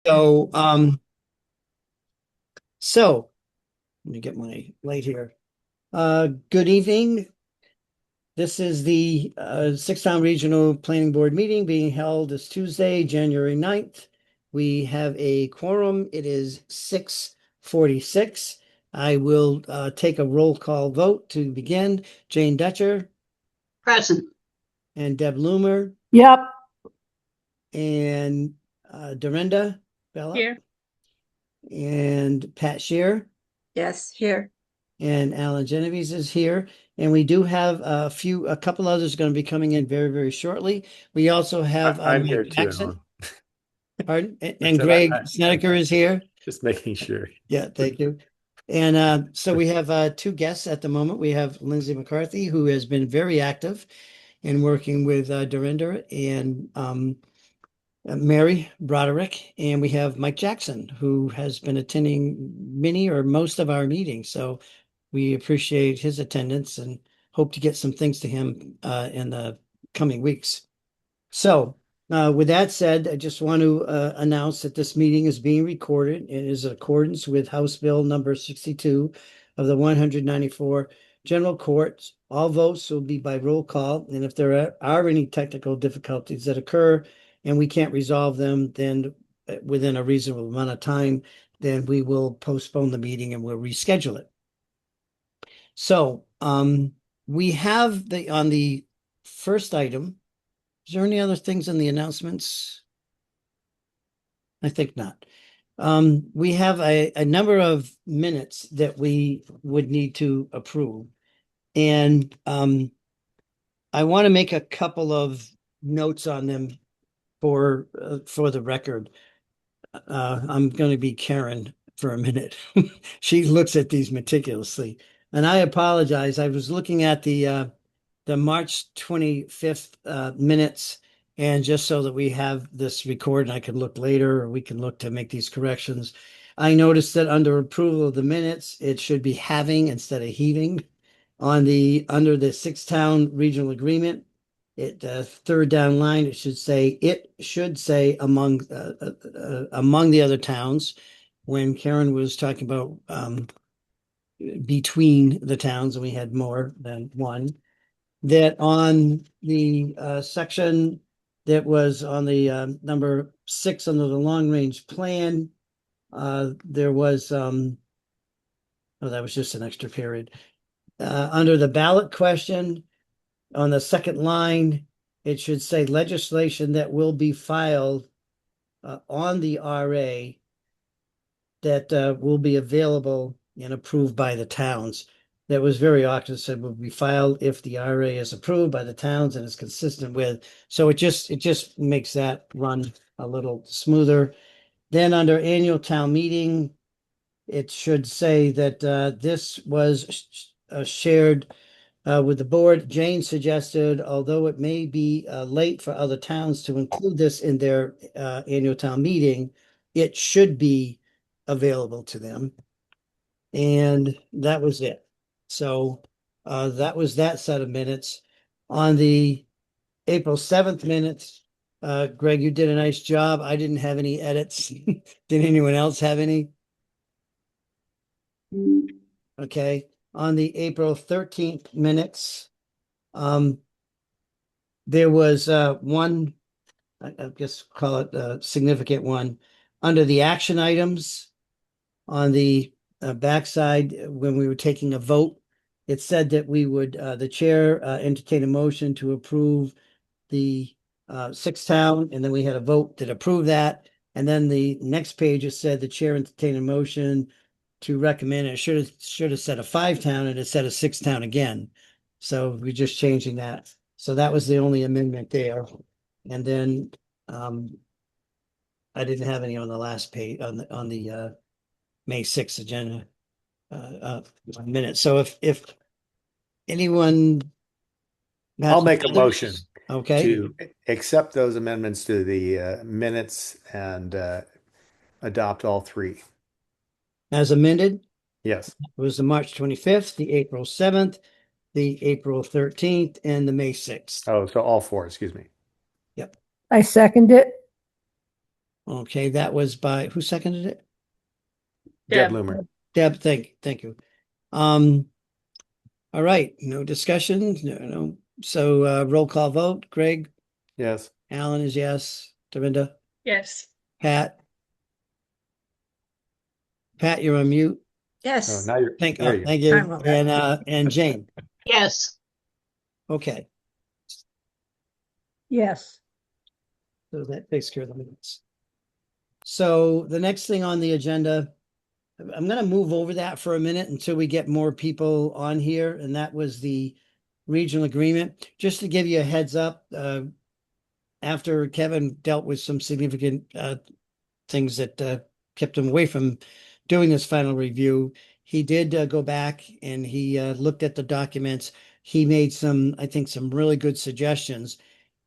So, so let me get my light here. Good evening. This is the Sixtown Regional Planning Board meeting being held this Tuesday, January 9th. We have a quorum. It is 6:46. I will take a roll call vote to begin. Jane Dutcher Present. and Deb Loomer Yep. and Dorinda Bella Here. and Pat Shear. Yes, here. And Alan Genovese is here. And we do have a couple others going to be coming in very, very shortly. We also have I'm Mike here too, Jackson. Alan. Pardon? And I said Greg I- Snedeker is here. Just making sure. Yeah, thank you. And so we have two guests at the moment. We have Lindsay McCarthy, who has been very active in working with Dorinda and Mary Broderick. And we have Mike Jackson, who has been attending many or most of our meetings. So we appreciate his attendance and hope to get some things to him in the coming weeks. So, with that said, I just want to announce that this meeting is being recorded. It is in accordance with House Bill number 62 of the 194 General Courts. All votes will be by roll call, and if there are any technical difficulties that occur and we can't resolve them, then within a reasonable amount of time, then we will postpone the meeting and we'll reschedule it. So, we have on the first item. Is there any other things in the announcements? I think not. We have a number of minutes that we would need to approve. And I want to make a couple of notes on them for the record. I'm going to be Karen for a minute. She looks at these meticulously. And I apologize. I was looking at the March 25th minutes, and just so that we have this recorded and I can look later, or we can look to make these corrections. I noticed that under approval of the minutes, it should be having instead of heaving. Under the Six-Town Regional Agreement, third down line, it should say among the other towns. When Karen was talking about between the towns, and we had more than one. That on the section that was on the number 6 under the long range plan, there was oh, that was just an extra period. Under the ballot question, on the second line, it should say legislation that will be filed on the RA that will be available and approved by the towns. That was very awkward. Said will be filed if the RA is approved by the towns and is consistent with. So it just makes that run a little smoother. Then under annual town meeting, it should say that this was shared with the board. Jane suggested, although it may be late for other towns to include this in their annual town meeting, it should be available to them. And that was it. So that was that set of minutes. On the April 7th minutes, Greg, you did a nice job. I didn't have any edits. Did anyone else have any? Okay. On the April 13th minutes, there was one, I guess call it a significant one, under the action items on the backside when we were taking a vote. It said that we would, the chair entertain a motion to approve the sixth town, and then we had a vote that approved that. And then the next page, it said the chair entertained a motion to recommend. It should have said a 5-town, and it said a 6-town again. So we're just changing that. So that was the only amendment there. And then I didn't have any on the last page on the May 6th agenda minute. So if anyone has I'll make a others, motion okay, to accept those amendments to the minutes and adopt all three. as amended, Yes. it was the March 25th, the April 7th, the April 13th, and the May 6th. Oh, so all four, excuse me. Yep. I second it. Okay, that was by, who seconded it? Deb Deb. Loomer. Deb, thank you. Um, all right, no discussion, no. So roll call vote. Greg, Yes. Alan is yes. Dorinda, Yes. Pat. Pat, you're on mute. Oh, Yes. now you're Thank, there. oh, You go. thank you. I'm okay. And Jane. Yes. Okay, Yes. so that takes care of the minutes. So the next thing on the agenda, I'm going to move over that for a minute until we get more people on here, and that was the regional agreement. Just to give you a heads up, after Kevin dealt with some significant things that kept him away from doing this final review, he did go back and he looked at the documents. He made some, I think, some really good suggestions,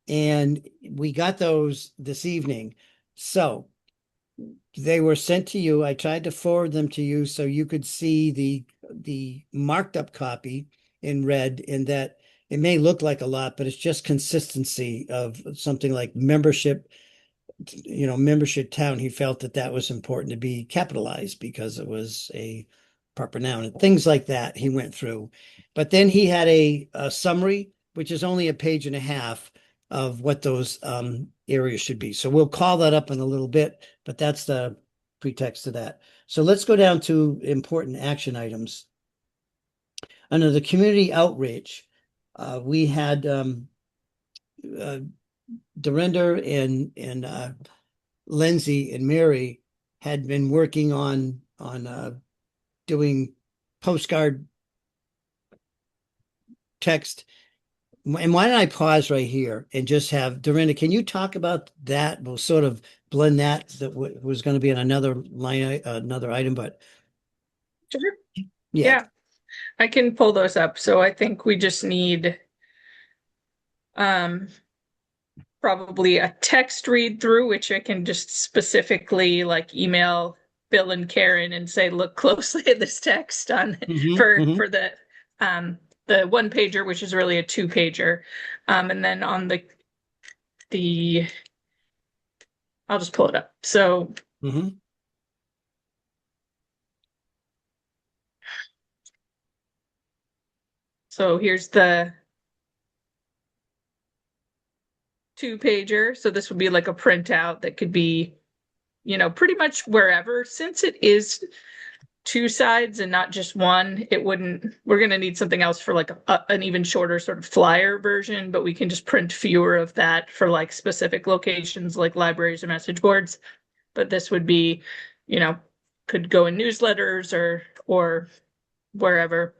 and we got those this evening. So they were sent to you. I tried to forward them to you so you could see the marked up copy in red, in that it may look like a lot, but it's just consistency of something like membership, membership town. He felt that that was important to be capitalized because it was a proper noun and things like that he went through. But then he had a summary, which is only a page and a half of what those areas should be. So we'll call that up in a little bit, but that's the pretext to that. So let's go down to important action items. Under the community outreach, we had Dorinda and Lindsay and Mary had been working on doing postcard text. And why don't I pause right here and just have Dorinda, can you talk about that? We'll sort of blend that was going to be in another line, another item, but Sure. yeah. Yeah, I can pull those up. So I think we just need probably a text read through, which I can just specifically like email Bill and Karen and say, look closely at this text on for the one pager, which is really a two pager. And then on the I'll just pull it up. So so here's the two pager. So this would be like a printout that could be, pretty much wherever. Since it is two sides and not just one, we're going to need something else for like an even shorter sort of flyer version, but we can just print fewer of that for like specific locations like libraries or message boards. But this would be, could go in newsletters or wherever.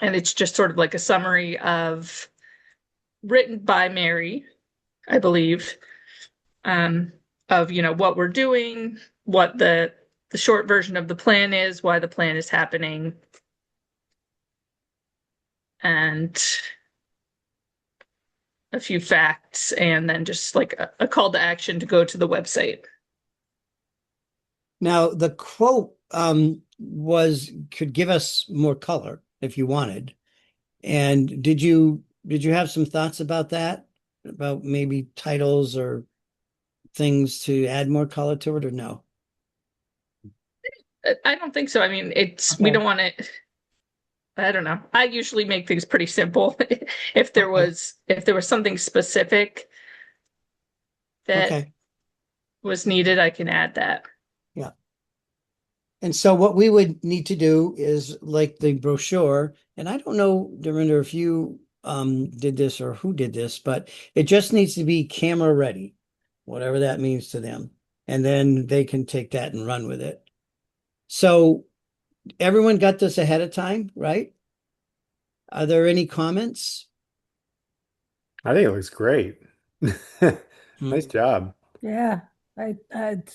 And it's just sort of like a summary of written by Mary, I believe, of what we're doing, what the short version of the plan is, why the plan is happening, and a few facts, and then just like a call to action to go to the website. Now the quote could give us more color if you wanted. And did you have some thoughts about that? About maybe titles or things to add more color to it, or no? I don't think so. I mean, we don't want to. I don't know. I usually make things pretty simple. If there was something specific that was needed, I can add that. Yeah. And so what we would need to do is like the brochure, and I don't know, Dorinda, if you did this or who did this, but it just needs to be camera ready, whatever that means to them. And then they can take that and run with it. So everyone got this ahead of time, right? Are there any comments? I think it looks great. Nice job. Yeah. I'd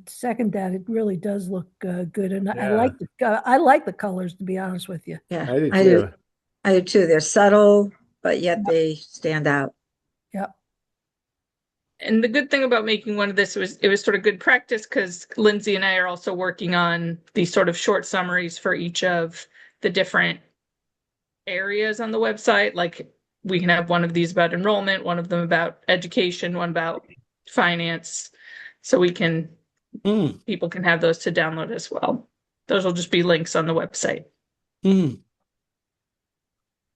second that. It really does look good, and I Yeah. like the colors, to be honest with you. Yeah, I do I do. too. I do too. They're subtle, but yet they stand out. Yep. And the good thing about making one of this was it was sort of good practice because Lindsay and I are also working on these sort of short summaries for each of the different areas on the website. Like we can have one of these about enrollment, one of them about education, one about finance, So Mm, people can have those to download as well. Those will just be links on the website. mm.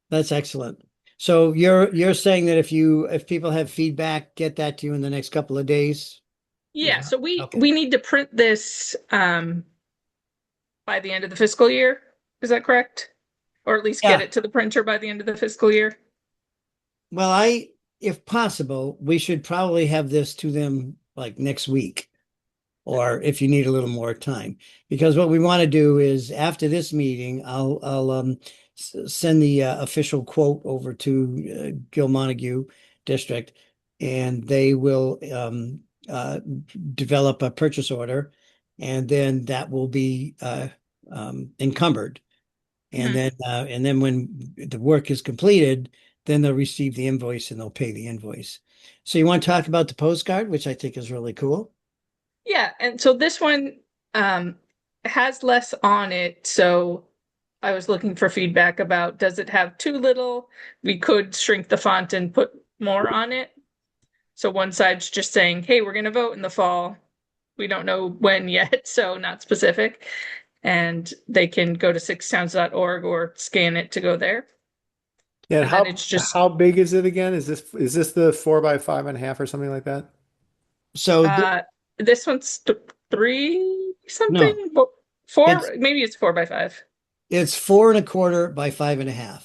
That's excellent. So you're saying that if people have feedback, get that to you in the next couple of days? Yeah, so Okay. we need to print this by the end of the fiscal year. Is that correct? Or at least get Yeah. it to the printer by the end of the fiscal year? Well, if possible, we should probably have this to them like next week, or if you need a little more time. Because what we want to do is after this meeting, I'll send the official quote over to Gil Montague District, and they will develop a purchase order, and then that will be encumbered. Mhm. And then when the work is completed, then they'll receive the invoice and they'll pay the invoice. So you want to talk about the postcard, which I think is really cool. Yeah, and so this one has less on it. So I was looking for feedback about, does it have too little? We could shrink the font and put more on it. So one side's just saying, hey, we're going to vote in the fall. We don't know when yet, so not specific. And they can go to sixtowns.org or scan it to go there. Yeah, And then it's just how big is it again? Is this the 4 by 5.5 or something like that? So this one's three no, something, four, it's maybe it's 4 by 5. it's 4.25 by 5.5.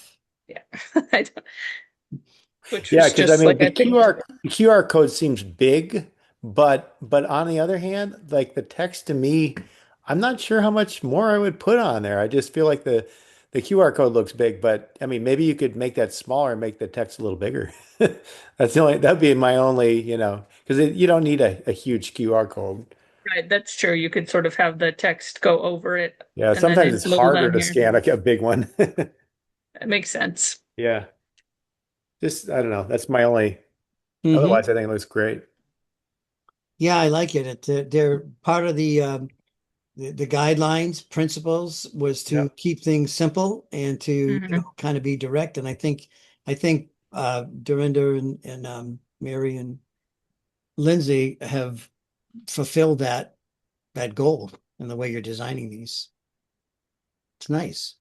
Yeah. I don't- which Yeah, was because I just mean like, the I think, QR code seems big, but on the other hand, like the text to me, I'm not sure how much more I would put on there. I just feel like the QR code looks big, but I mean maybe you could make that smaller and make the text a little bigger. That'd be my only, because you don't need a huge QR code. right, that's true. You could sort of have the text go over it Yeah, and then sometimes it's it's a little harder down to here. scan a big one. That makes sense. Yeah. Just, I don't know. That's my only, Hmm. otherwise I think it looks great. Yeah, I like it. They're part of the guidelines, principles was to Yep. keep things simple and to, Mhm. kind of be direct. And I think Dorinda and Mary and Lindsay have fulfilled that goal in the way you're designing these. It's nice.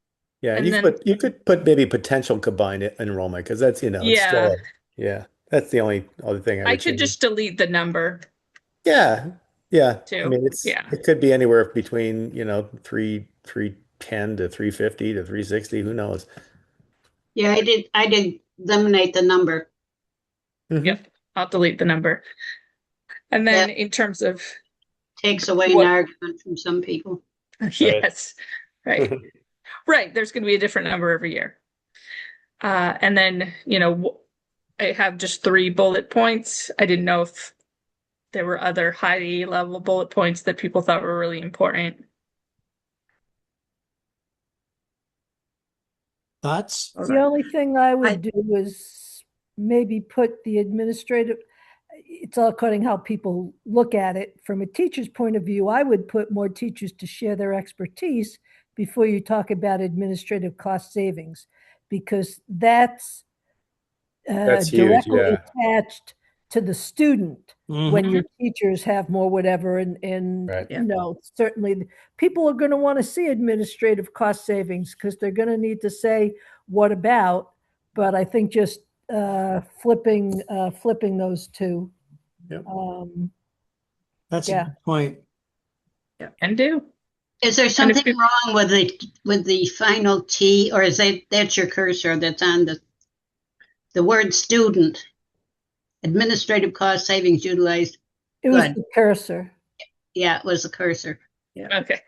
Yeah, and And then, you could put maybe potential combined enrollment because that's, it's yeah, still yeah, that's the only other thing I I would could change. just delete the number Yeah. Yeah. I too. mean, Yeah. it could be anywhere between, 310 to 350 to 360, who knows? Yeah, I did eliminate the number. Hmm. Yep. I'll delete the number. And then That in terms of takes away an what, argument from some people. Right. yes, right. Right. There's going to be a different number every year. And then, I have just 3 bullet points. I didn't know if there were other high level bullet points that people thought were really important. Thoughts? The only thing I I- would do is maybe put the administrative, it's all according how people look at it. From a teacher's point of view, I would put more teachers to share their expertise before you talk about administrative cost savings, because that's That's huge. directly Yeah. attached to the student when Hmm. your teachers have more whatever. And Right. Yeah. certainly people are going to want to see administrative cost savings because they're going to need to say, what about? But I think just flipping those two. Yep. That's a Yeah. good point. And do. Is there And if something you- wrong with the final T, or is that's your cursor that's on the word student? Administrative cost savings utilized. It was Good. the cursor. Yeah, it was the cursor. Okay.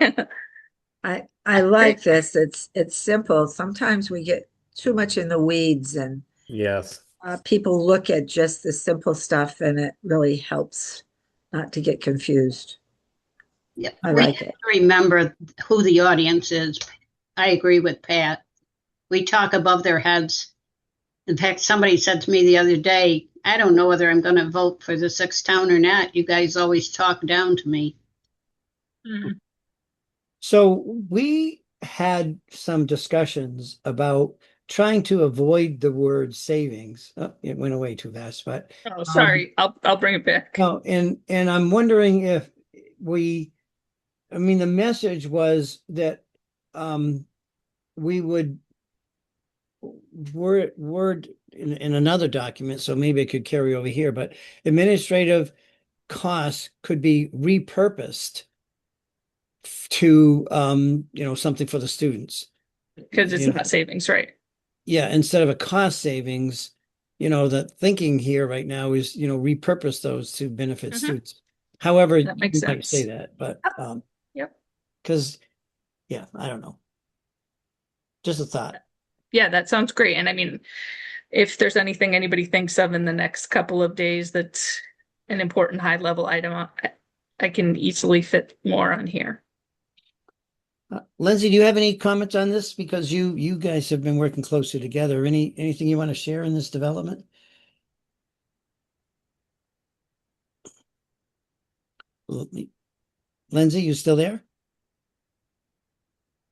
I like this. It's simple. Sometimes we get too much in the weeds and Yes. people look at just the simple stuff and it really helps not to get confused. Yeah, I we like have it. to remember who the audience is. I agree with Pat. We talk above their heads. In fact, somebody said to me the other day, I don't know whether I'm going to vote for the sixth town or not. You guys always talk down to me. Mhm. So we had some discussions about trying to avoid the word savings. Oh, it went away too fast, but Oh, sorry. I'll bring it back. no, and I'm wondering if I mean, the message was that we would word in another document, so maybe it could carry over here, but administrative costs could be repurposed to something for the students. Because it's You know, not savings, right? yeah, instead of a cost savings, the thinking here right now is, repurpose those to benefit Mhm. students. However, That makes you might say sense. that, but Yep. because yeah, I don't know. Just a thought. Yeah, that sounds great. And I mean, if there's anything anybody thinks of in the next couple of days that's an important high level item, I can easily fit more on here. Lindsay, do you have any comments on this? Because you guys have been working closely together. Anything you want to share in this development? Lindsay, you still there?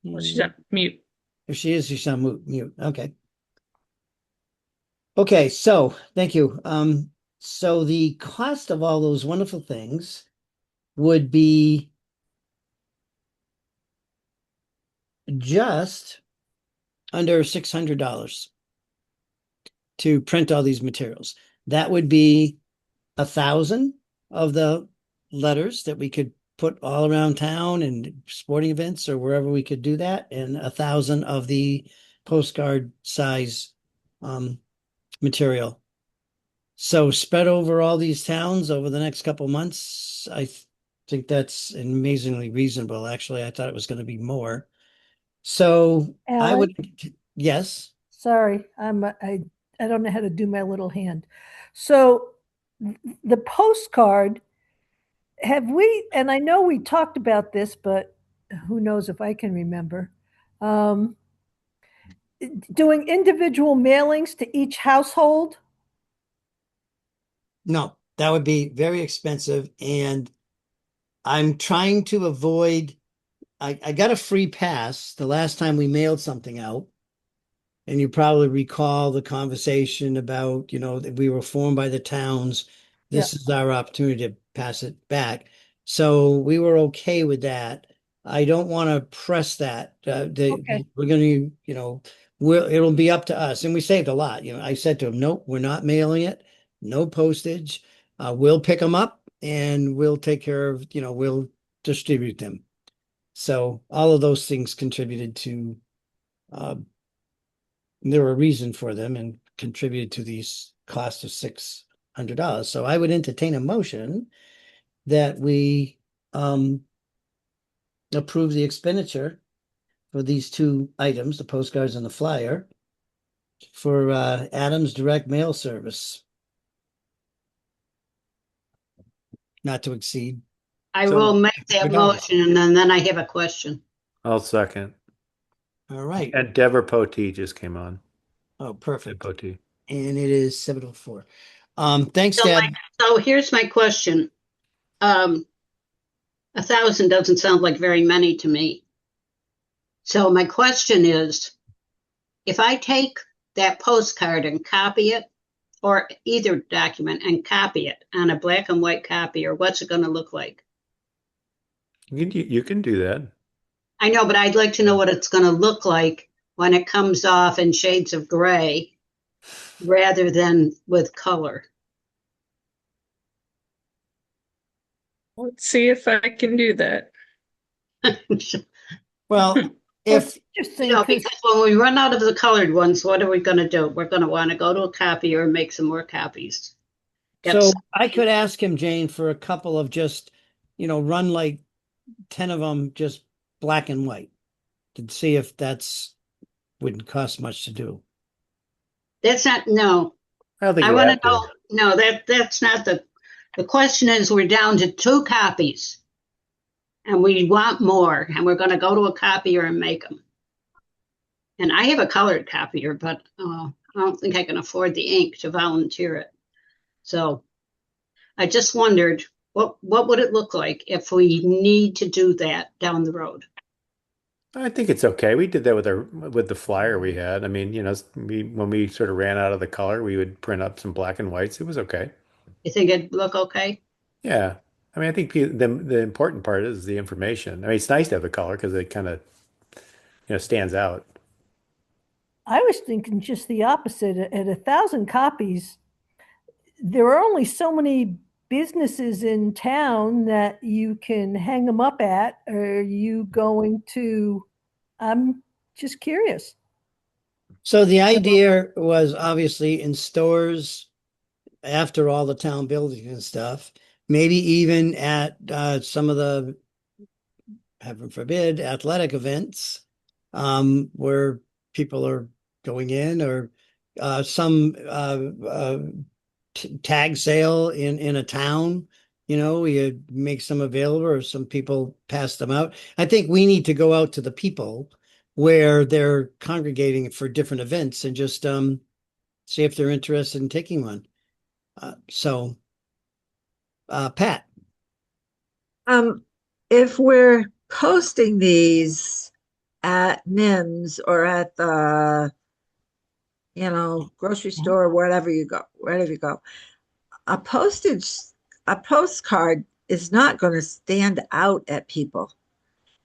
Well, she's on mute. If she is, she's on mute. Okay. Okay, so thank you. So the cost of all those wonderful things would be just under $600 to print all these materials. That would be 1,000 of the letters that we could put all around town and sporting events or wherever we could do that, and 1,000 of the postcard size material. So spread over all these towns over the next couple months, I think that's amazingly reasonable. Actually, I thought it was going to be more. So I Alan? would, yes. Sorry, I don't know how to do my little hand. So the postcard, have we, and I know we talked about this, but who knows if I can remember. Doing individual mailings to each household? No, that would be very expensive. And I'm trying to avoid, I got a free pass the last time we mailed something out. And you probably recall the conversation about, that we were formed by the towns. This is our opportunity to pass it back. So we were okay with that. I don't want to press that. Okay. We're going to, it'll be up to us. And we saved a lot. I said to him, nope, we're not mailing it. No postage. We'll pick them up and we'll take care of, we'll distribute them. So all of those things contributed to there were a reason for them and contributed to these costs of $600. So I would entertain a motion that we approve the expenditure for these two items, the postcards and the flyer, for Adams Direct Mail Service. Not to exceed. I So- will make that We're done. motion and then I have a question. I'll second. All right. And Deborah Potee just came on. Oh, perfect. Potee. And it is 7:04. Thanks, So, Deb. So here's my question. 1,000 doesn't sound like very many to me. So my question is, if I take that postcard and copy it, or either document and copy it on a black and white copier, what's it going to look like? You can do that. I know, but I'd like to know what it's going to look like when it comes off in shades of gray rather than with color. Let's see if I can do that. Well, if Interesting, You know, 'cause- because when we run out of the colored ones, what are we going to do? We're going to want to go to a copier and make some more copies. Get so some- I could ask him, Jane, for a couple of just, run like 10 of them just black and white to see if that's wouldn't cost much to do. That's not, no. I don't think I you want have to know, no, that's not the question is we're down to 2 copies and we want more and we're going to go to a copier and make them. And I have a colored copier, but I don't think I can afford the ink to volunteer it. So I just wondered, what would it look like if we need to do that down the road? I think it's okay. We did that with the flyer we had. I mean, when we sort of ran out of the color, we would print up some black and whites. It was okay. You think it'd look okay? Yeah. I mean, I think the important part is the information. I mean, it's nice to have the color because it kind of, stands out. I was thinking just the opposite. At 1,000 copies, there are only so many businesses in town that you can hang them up at. Are you going to? I'm just curious. So the idea was obviously in stores after all the town buildings and stuff, maybe even at some of the, heaven forbid, athletic events where people are going in, or some tag sale in a town. You make some available, or some people pass them out. I think we need to go out to the people where they're congregating for different events and just see if they're interested in taking one. Pat. If we're posting these at Mims or at the, grocery store, wherever you go, a postcard is not going to stand out at people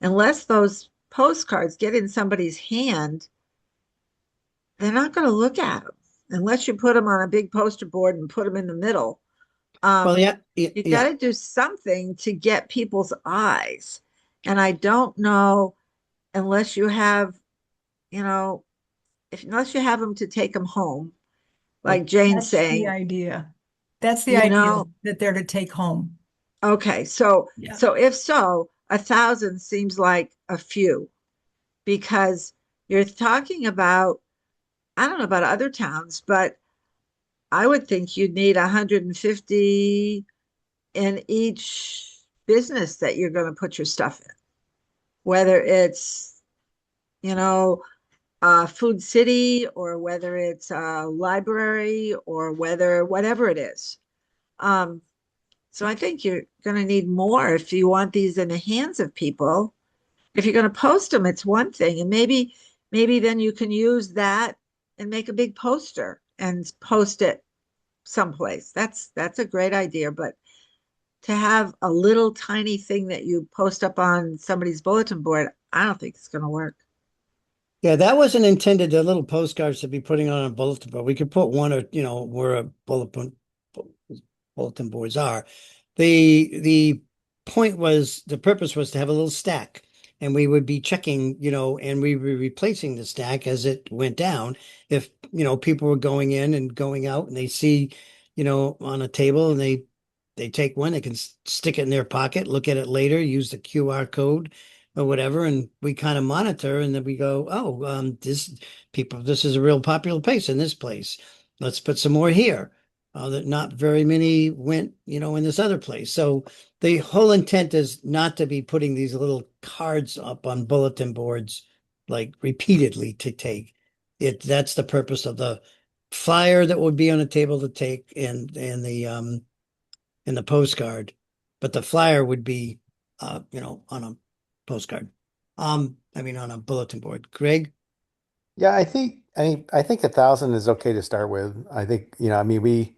unless those postcards get in somebody's hand. They're not going to look at them unless you put them on a big poster board and put them in the middle. Well, yeah, You got to do something to get people's eyes. And I don't know, unless you have, unless you have them to take them home, like Jane's That's the saying, idea. That's the You idea know- that they're to take home. okay, so Yeah. if so, 1,000 seems like a few, because you're talking about, I don't know about other towns, but I would think you'd need 150 in each business that you're going to put your stuff in, whether it's, Food City, or whether it's a library, or whatever it is. So I think you're going to need more if you want these in the hands of people. If you're going to post them, it's one thing, and maybe then you can use that and make a big poster and post it someplace. That's a great idea, but to have a little tiny thing that you post up on somebody's bulletin board, I don't think it's going to work. Yeah, that wasn't intended, the little postcards to be putting on a bulletin board. We could put one, or where a bulletin boards are. The point was, the purpose was to have a little stack, and we would be checking, and we were replacing the stack as it went down. If people were going in and going out, and they see, on a table, and they take one, they can stick it in their pocket, look at it later, use the QR code or whatever, and we kind of monitor, and then we go, oh, this is a real popular place in this place. Let's put some more here. That not very many went, in this other place. So the whole intent is not to be putting these little cards up on bulletin boards like repeatedly to take it. That's the purpose of the flyer that would be on a table to take, and the postcard. But the flyer would be on a postcard. I mean on a bulletin board. Greg? Yeah, I think 1,000 is okay to start with. I think, I mean,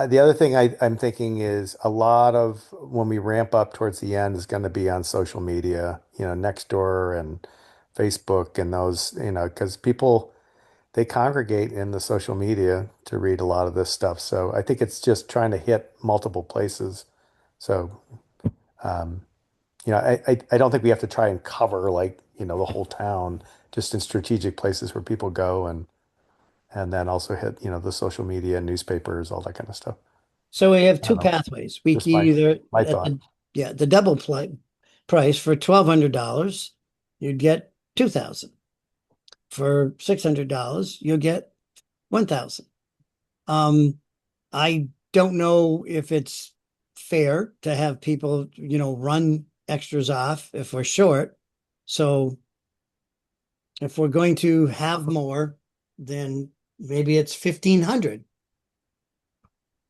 the other thing I'm thinking is a lot of when we ramp up towards the end is going to be on social media, Nextdoor and Facebook and those, because people, they congregate in the social media to read a lot of this stuff. So I think it's just trying to hit multiple places. So, um, I don't think we have to try and cover like, the whole town, just in strategic places where people go, and then also hit, the social media, newspapers, all that kind of stuff. So we have I two don't know. pathways. We Just can either my at thought. the double price for $1,200, you'd get 2,000. For $600, you'll get 1,000. I don't know if it's fair to have people, run extras off if we're short. So if we're going to have more, then maybe it's 1,500.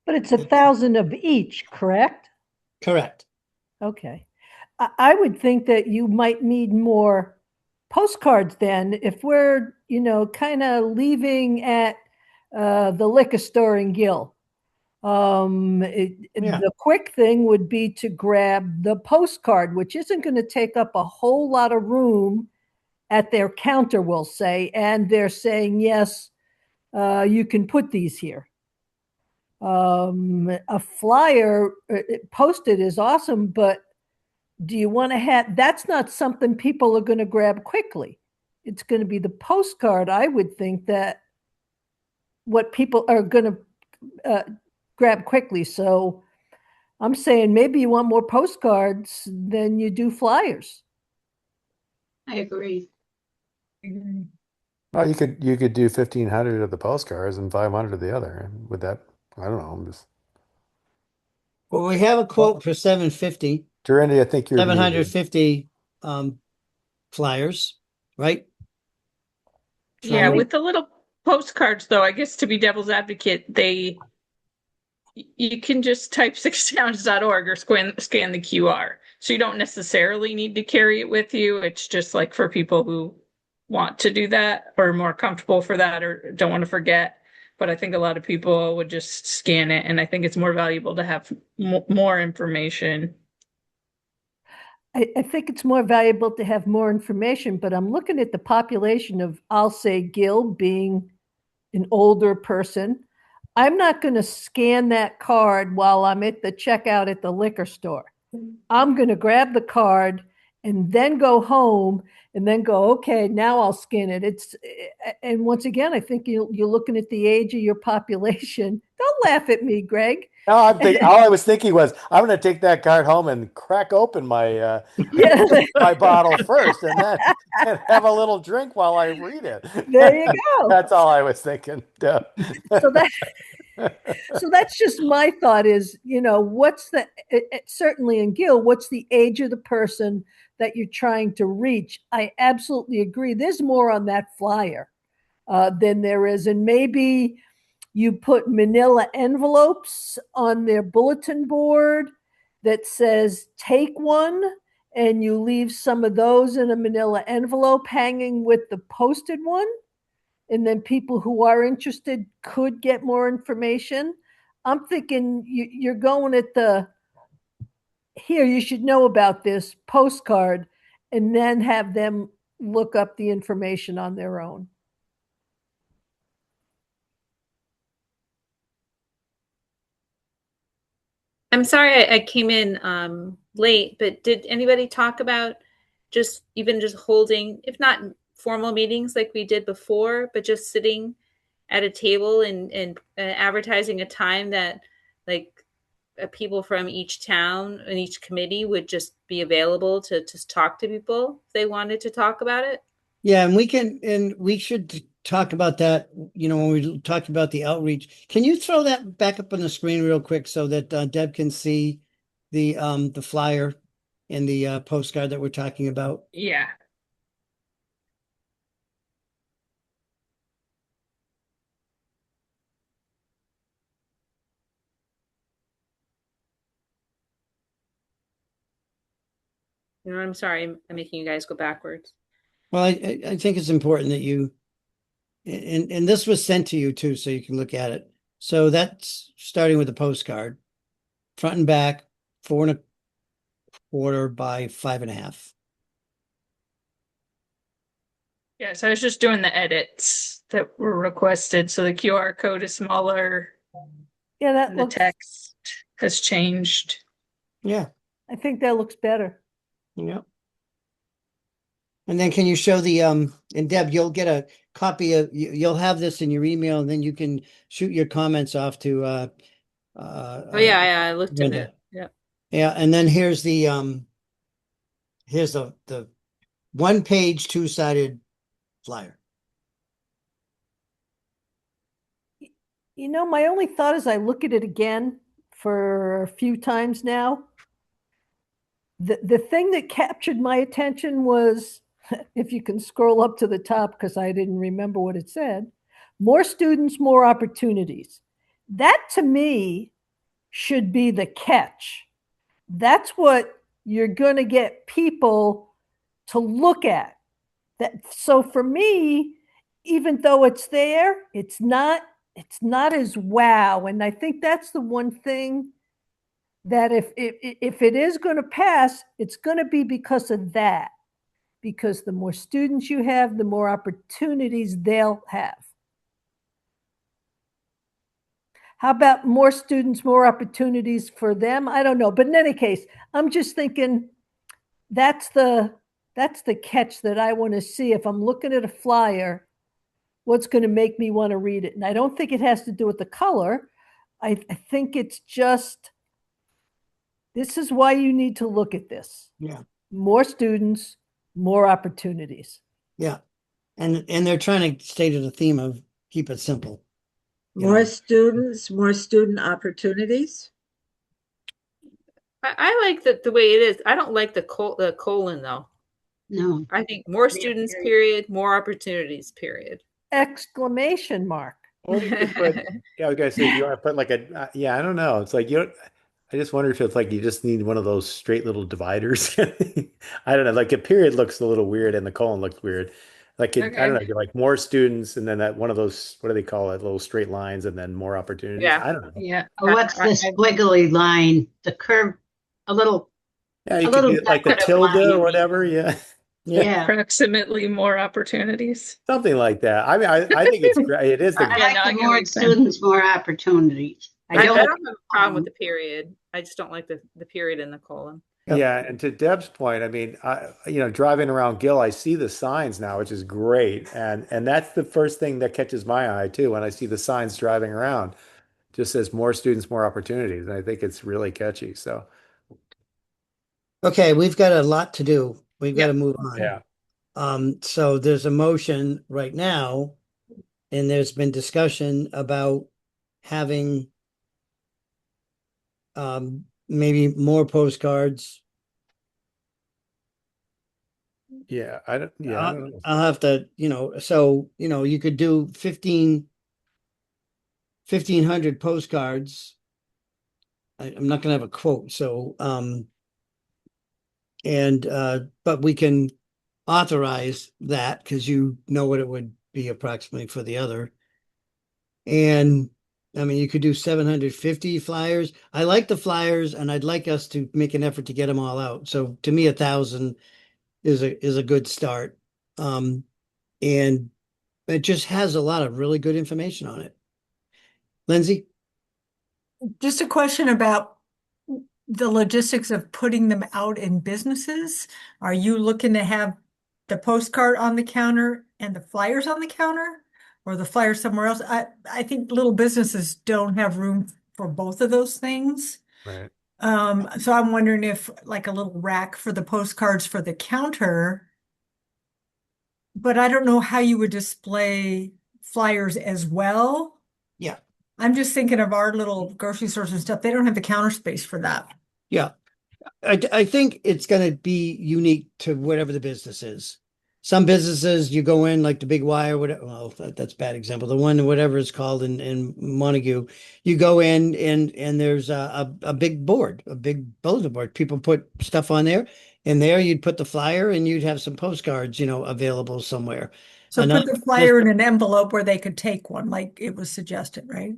But it's 1,000 of each, correct? Correct. Okay. I would think that you might need more postcards then, if we're, kind of leaving at the liquor store in Gill, Yeah. the quick thing would be to grab the postcard, which isn't going to take up a whole lot of room at their counter, we'll say, and they're saying, yes, you can put these here. A flyer posted is awesome, but do you want to have, that's not something people are going to grab quickly. It's going to be the postcard, I would think, that what people are going to grab quickly. So I'm saying maybe you want more postcards than you do flyers. I agree. Well, you could do 1,500 of the postcards and 500 of the other. Would that? I don't know. I'm just Well, we have a quote for 750, Randy, I think you're muted. 750 flyers, right? Yeah, From- with the little postcards, though, I guess to be devil's advocate, you can just type sixtowns.org or scan the QR. So you don't necessarily need to carry it with you. It's just like for people who want to do that or more comfortable for that or don't want to forget. But I think a lot of people would just scan it, and I think it's more valuable to have more information. I think it's more valuable to have more information, but I'm looking at the population of, I'll say, Gil being an older person. I'm not going to scan that card while I'm at the checkout at the liquor store. I'm going to grab the card and then go home and then go, okay, now I'll scan it. And once again, I think you're looking at the age of your population. Don't laugh at me, Greg. No, all I was thinking was I'm going to take that card home and crack open my Yeah, my bottle first, and then and have a little drink while I read it. there you go. That's all I was thinking. Yeah. So that's just my thought is, what's certainly in Gil, what's the age of the person that you're trying to reach? I absolutely agree. There's more on that flyer than there is. And maybe you put manila envelopes on their bulletin board that says, take one, and you leave some of those in a manila envelope hanging with the posted one. And then people who are interested could get more information. I'm thinking you're going at here, you should know about this postcard, and then have them look up the information on their own. I'm sorry I came in late, but did anybody talk about just holding, if not formal meetings like we did before, but just sitting at a table and advertising a time that people from each town and each committee would just be available to talk to people if they wanted to talk about it? Yeah, and we should talk about that, when we talked about the outreach. Can you throw that back up on the screen real quick so that Deb can see the flyer and the postcard that we're talking about? Yeah. I'm sorry, I'm making you guys go backwards. Well, I think it's important that you, and this was sent to you too, so you can look at it. So that's starting with the postcard, front and back, 4.25 by 5.5. Yes, I was just doing the edits that were requested. So the QR code is smaller. Yeah, that and the looks, text has changed. Yeah. I think that looks better. Yeah. And then can you show the and Deb, you'll get a copy of you'll have this in your email, and then you can shoot your comments off to Oh yeah, I looked at Linda. it. Yeah. Yeah, and then here's the 1-page 2-sided flyer. My only thought is I look at it again for a few times now. The thing that captured my attention was, if you can scroll up to the top, because I didn't remember what it said, more students, more opportunities. That to me should be the catch. That's what you're going to get people to look at. So for me, even though it's there, it's not as wow. And I think that's the one thing that if it is going to pass, it's going to be because of that. Because the more students you have, the more opportunities they'll have. How about more students, more opportunities for them? I don't know. But in any case, I'm just thinking that's the catch that I want to see. If I'm looking at a flyer, what's going to make me want to read it? And I don't think it has to do with the color. I think it's just, this is why you need to look at this. Yeah. More students, more opportunities. Yeah. And they're trying to stay to the theme of keep it simple. More students, more student opportunities. I like the way it is. I don't like the colon though. No. I think more students, period, more opportunities, period. Exclamation mark. Or you could put, yeah, I was gonna say, you want to put like yeah, I don't know. It's like I just wonder if it's like you just need one of those straight little dividers. I don't know. Like a period looks a little weird and the colon looks weird. Like I don't know, you're like more students and then that one of those, what do they call it? Little straight lines and then more opportunities. Yeah. I don't know. Yeah. What's this wiggly line? The curve, a little. Yeah, you A could little do like the decorative tilde line. or whatever. Yeah. Yeah. Approximately more opportunities. Something like that. I mean, I think it's great. It is the I Yeah, like no, I the get what more you're saying. students, more opportunities. I don't. don't have a problem with the period. I just don't like the period in the colon. Yep. Yeah, and to Deb's point, I mean, driving around Gill, I see the signs now, which is great, and that's the first thing that catches my eye too when I see the signs driving around. Just says more students, more opportunities, and I think it's really catchy. So Okay, we've got a lot to do. We've got Yeah. to move on. yeah, So there's a motion right now, and there's been discussion about having maybe more postcards. yeah, I don't know. I'll have to, so, you could do 1,500 postcards. I'm not gonna have a quote, so but we can authorize that because you know what it would be approximately for the other. And I mean, you could do 750 flyers. I like the flyers, and I'd like us to make an effort to get them all out. So to me, 1,000 is a good start. And it just has a lot of really good information on it. Lindsay? Just a question about the logistics of putting them out in businesses. Are you looking to have the postcard on the counter and the flyers on the counter, or the flyers somewhere else? I think little businesses don't have room for both of those things. Right. So I'm wondering if like a little rack for the postcards for the counter, but I don't know how you would display flyers as well. Yeah. I'm just thinking of our little grocery stores and stuff. They don't have the counter space for that. Yeah. I think it's going to be unique to whatever the business is. Some businesses you go in like the Big Y or whatever. Well, that's a bad example. The one, whatever it's called in Montague, you go in and there's a big board, a big bulletin board. People put stuff on there, and there you'd put the flyer and you'd have some postcards, available somewhere. So Another- put the flyer in an envelope where they could take one, like it was suggested, right?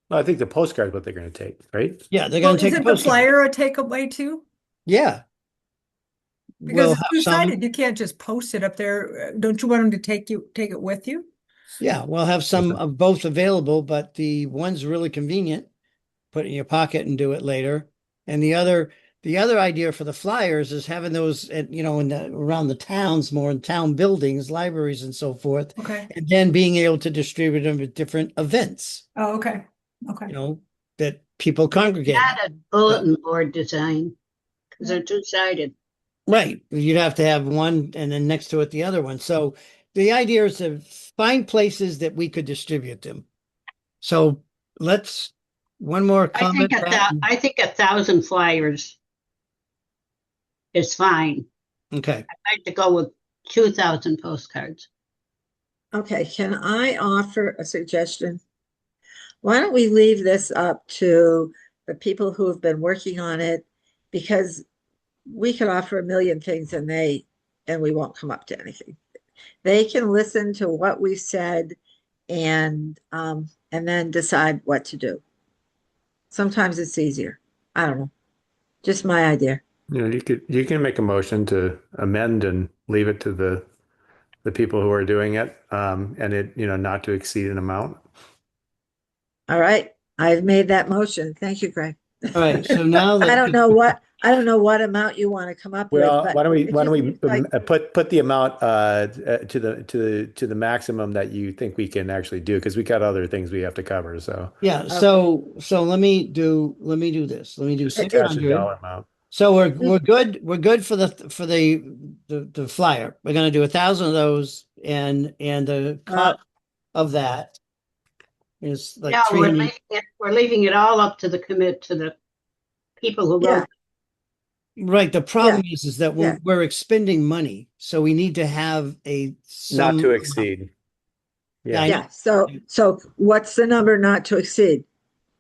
Well, I think the postcard is what they're going to take, right? Yeah, they're Well, going to take isn't a the postcard. flyer a takeaway too? Yeah. Because We'll it's have two-sided. some, You can't just post it up there. Don't you want them to take it with you? yeah, we'll have some of both available, but the one's really convenient. Put it in your pocket and do it later. And the other idea for the flyers is having those at, around the towns, more in town buildings, libraries and so forth. Okay. And then being able to distribute them at different events, Oh, okay. Okay. that people congregate. Not a bulletin board design because they're two-sided. Right. You'd have to have one and then next to it, the other one. So the idea is to find places that we could distribute them. So one more comment. I think 1,000 flyers is fine. Okay. I'd like to go with 2,000 postcards. Okay, can I offer a suggestion? Why don't we leave this up to the people who have been working on it? Because we could offer a million things and they and we won't come up to anything. They can listen to what we said and then decide what to do. Sometimes it's easier. I don't know. Just my idea. You can make a motion to amend and leave it to the people who are doing it, and it, not to exceed an amount. All right. I've made that motion. Thank you, Greg. All right, so now I don't know what amount you want to come up with, Well, but why don't we it just seems like put the amount to the maximum that you think we can actually do, because we got other things we have to cover. So yeah, so let me do this. Let me do suggested 600. dollar amount. So we're good. We're good for the flyer. We're gonna do 1,000 of those, and the cost of that is like No, 300. we're leaving it all up to the people who yeah, wrote. Right. The problem is that yeah. we're expending money, so we need to have Not to exceed. Yeah, Yeah. So what's the number not to exceed?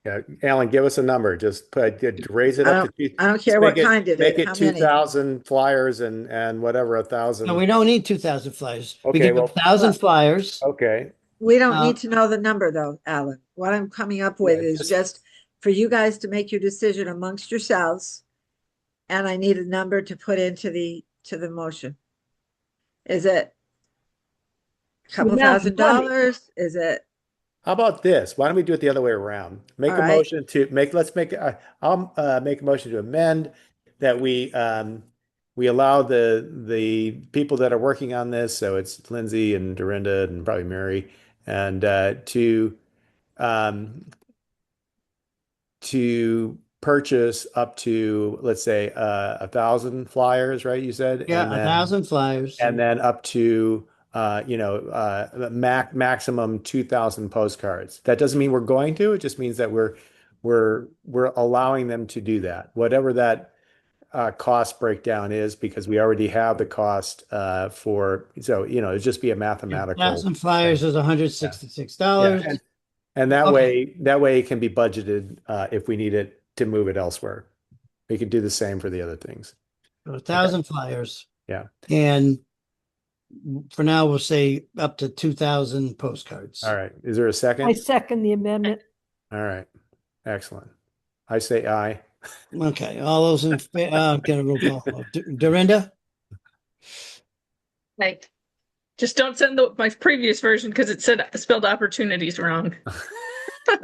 Yeah, Alan, give us a number. Just raise it up to I don't care what kind it make is. it How many? 2,000 flyers and whatever, No, 1,000. we don't need 2,000 flyers. We Okay, give well, 1,000 Well, flyers. okay. We don't Uh, need to know the number though, Alan. What I'm coming up Yeah, with is just for you guys to make your decision amongst yourselves. And I need a number to put into the motion. Is it a couple amount of money. $1,000? Is it How about this? Why don't we do it the other way around? Make all a right? motion to make, let's make, I'll make a motion to amend that we allow the people that are working on this, so it's Lindsay and Dorinda and probably Mary, and um, to purchase up to, let's say, 1,000 flyers, right? You said, Yeah, 1,000 flyers. and then up to maximum 2,000 postcards. That doesn't mean we're going to. It just means that we're allowing them to do that, whatever that cost breakdown is, because we already have the cost for. So it'd just be a mathematical 1,000 flyers thing. is Yeah. $166. Yeah, and that Okay. way it can be budgeted if we need it to move it elsewhere. We could do the same for the other things. So 1,000 flyers. Yeah. And for now, we'll say up to 2,000 postcards. All right. Is there a I second? second the amendment. All right. Excellent. I say aye. Okay. All those in favor, get a roll call. Dorinda? Like, just don't send my previous version because it spelled opportunities wrong. All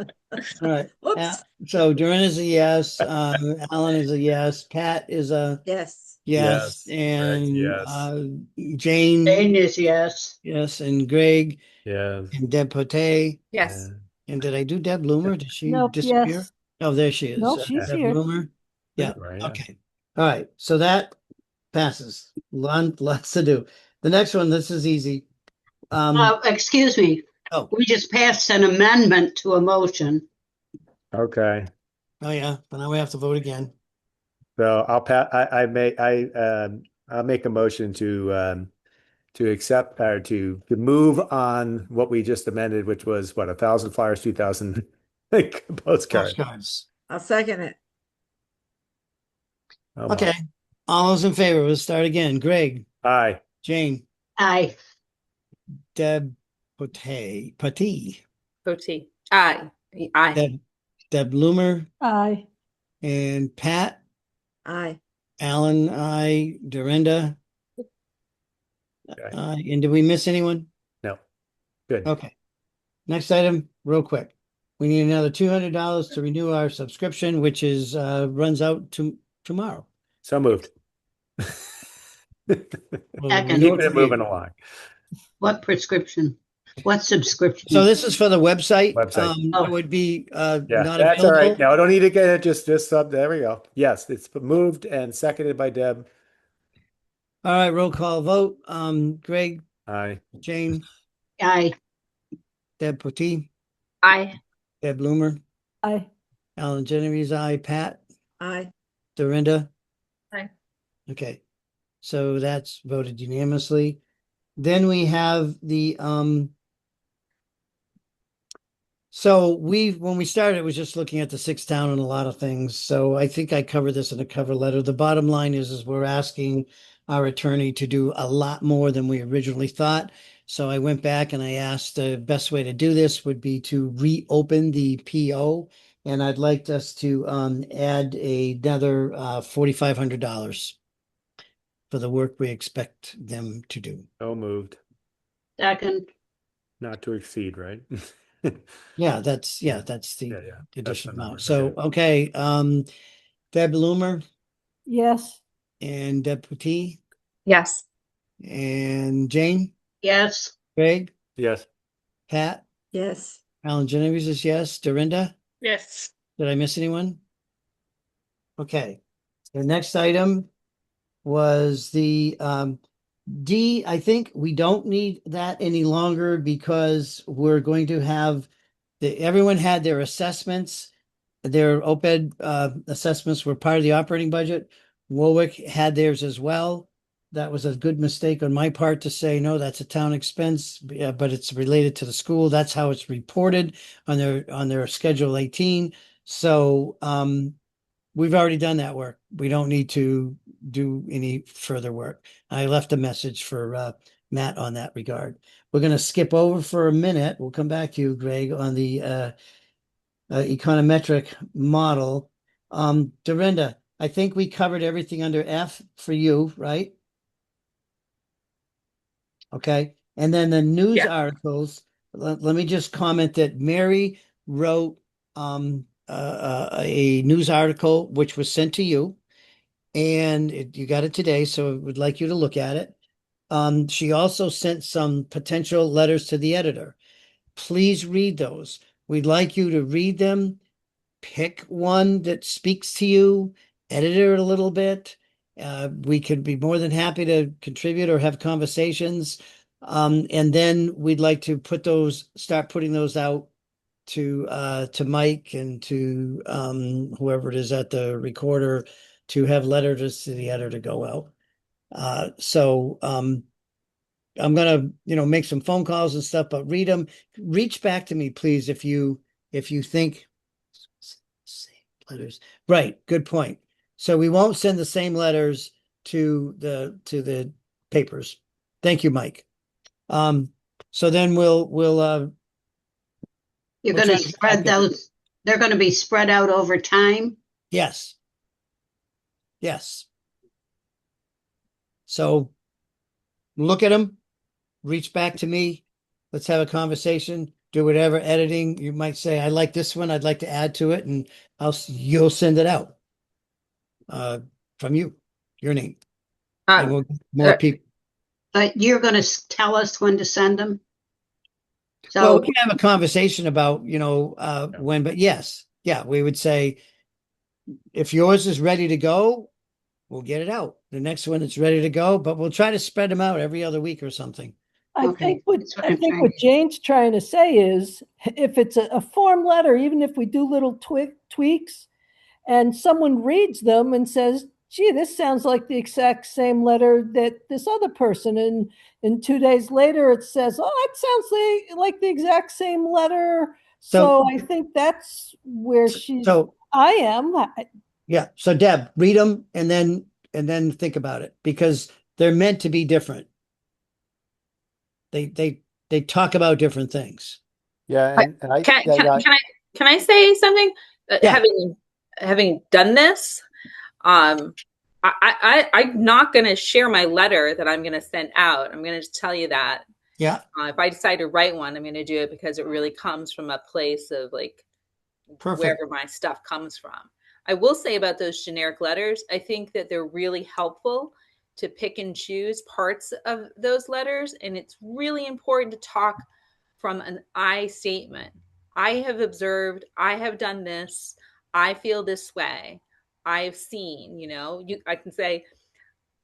right. Oops. So Dorinda's a yes. Alan is a yes. Pat is a Yes. yes. Yes, And correct, Jane, Jane is yes. yes. And Greg Yes. and Deb Potay. Yes. And did I do Deb Bloomer? Did she Nope, disappear? yes. Oh, there she is. No, she's Deb here. Bloomer. Yeah. Right, yeah. Okay. All right. So that passes. Lots to do. The next one, this is easy. Excuse me. Oh. We just passed an amendment to a motion. Okay. Oh yeah, but now we have to vote again. So I'll make a motion to accept or to move on what we just amended, which was what, 1,000 flyers, 2,000 postcards. Postcards. I'll second it. Oh, my. Okay. All those in favor, we'll start again. Greg, Aye. Jane, Aye. Deb Potay, Poti. Aye. Aye. Deb Bloomer, Aye. and Pat, Aye. Alan, I, Dorinda. Okay. And did we miss anyone? No. Good. Okay. Next item, real quick. We need another $200 to renew our subscription, which is runs out tomorrow. So moved. We'll Second. renew Keeping it it for you. moving along. What prescription? What subscription? So this is for the website. Website. It would be Yeah, not that's all right. available. No, I don't need to get it. Just up. There we go. Yes, it's moved and seconded by Deb. All right, roll call vote. Greg, Aye. Jane, Aye. Deb Potee, Aye. Deb Bloomer, Aye. Alan Genevieve's aye, Pat, Aye. Dorinda. Aye. Okay, so that's voted unanimously. Then we have the So when we started, it was just looking at the sixth town and a lot of things. So I think I covered this in a cover letter. The bottom line is we're asking our attorney to do a lot more than we originally thought. So I went back and I asked the best way to do this would be to reopen the PO. And I'd like us to add another $4,500 for the work we expect them to do. So moved. Second, Not to exceed, right? Yeah, that's the Yeah, That's additional the number. amount. So, okay, Deb Loomer Yes. and Deb Petit Yes. and Jane, yes. Greg, Yes. Pat, Yes. Alan Genevieve is yes. Dorinda, Yes. did I miss anyone? Okay, the next item was the D. I think we don't need that any longer because we're going to have everyone had their assessments. Their OPED assessments were part of the operating budget. Warwick had theirs as well. That was a good mistake on my part to say, no, that's a town expense, but it's related to the school. That's how it's reported on their Schedule 18. So we've already done that work. We don't need to do any further work. I left a message for Matt on that regard. We're going to skip over for a minute. We'll come back to you, Greg, on the econometric model. Dorinda, I think we covered everything under F for you, right? Okay. And then the news Yeah. articles, let me just comment that Mary wrote a news article which was sent to you, and you got it today, so I would like you to look at it. She also sent some potential letters to the editor. Please read those. We'd like you to read them, pick one that speaks to you, edit it a little bit. We could be more than happy to contribute or have conversations. And then we'd like to start putting those out to Mike and to whoever it is at the recorder to have letters to the editor go out. So I'm gonna, make some phone calls and stuff, but read them. Reach back to me, please, if you think same letters. Right, good point. So we won't send the same letters to the papers. Thank you, Mike. So then we'll You're we'll going to try to get back spread to you. those, they're going to be spread out over time. Yes. Yes. So look at them, reach back to me. Let's have a conversation. Do whatever editing you might say. I like this one. I'd like to add to it, and you'll send it out from your name, and we'll get more people. But you're going to tell us when to send them. Well, So we can have a conversation about, when, but yes, yeah, we would say if yours is ready to go, we'll get it out. The next one it's ready to go, but we'll try to spread them out every other week or something. I Okay, think what that's what I I'm think trying what to- Jane's trying to say is if it's a form letter, even if we do little tweaks and someone reads them and says, gee, this sounds like the exact same letter that this other person, and 2 days later it says, oh, it sounds like the exact same letter. So I think that's where I am. Yeah. So Deb, read them and then think about it because they're meant to be different. They talk about different things. Yeah, and I Can I say something? Yeah. Having done this, I'm not going to share my letter that I'm going to send out. I'm going to tell you that. Yeah. If I decide to write one, I'm going to do it because it really comes from a place of Perfect. wherever my stuff comes from. I will say about those generic letters, I think that they're really helpful to pick and choose parts of those letters. And it's really important to talk from an I statement. I have observed, I have done this, I feel this way, I've seen, I can say,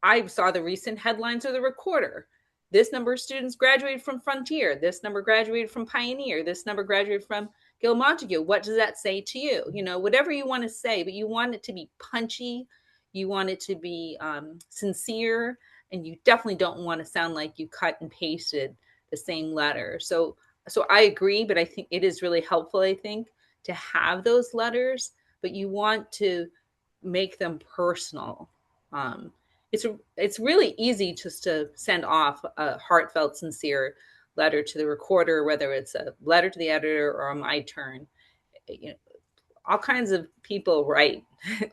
I saw the recent headlines of the Recorder. This number of students graduated from Frontier. This number graduated from Pioneer. This number graduated from Gil Montague. What does that say to you? Whatever you want to say, but you want it to be punchy. You want it to be sincere. And you definitely don't want to sound like you cut and pasted the same letter. So so I agree, but I think it is really helpful, I think, to have those letters, but you want to make them personal. Um, it's really easy just to send off a heartfelt, sincere letter to the recorder, whether it's a letter to the editor or a my turn. You know, all kinds of people write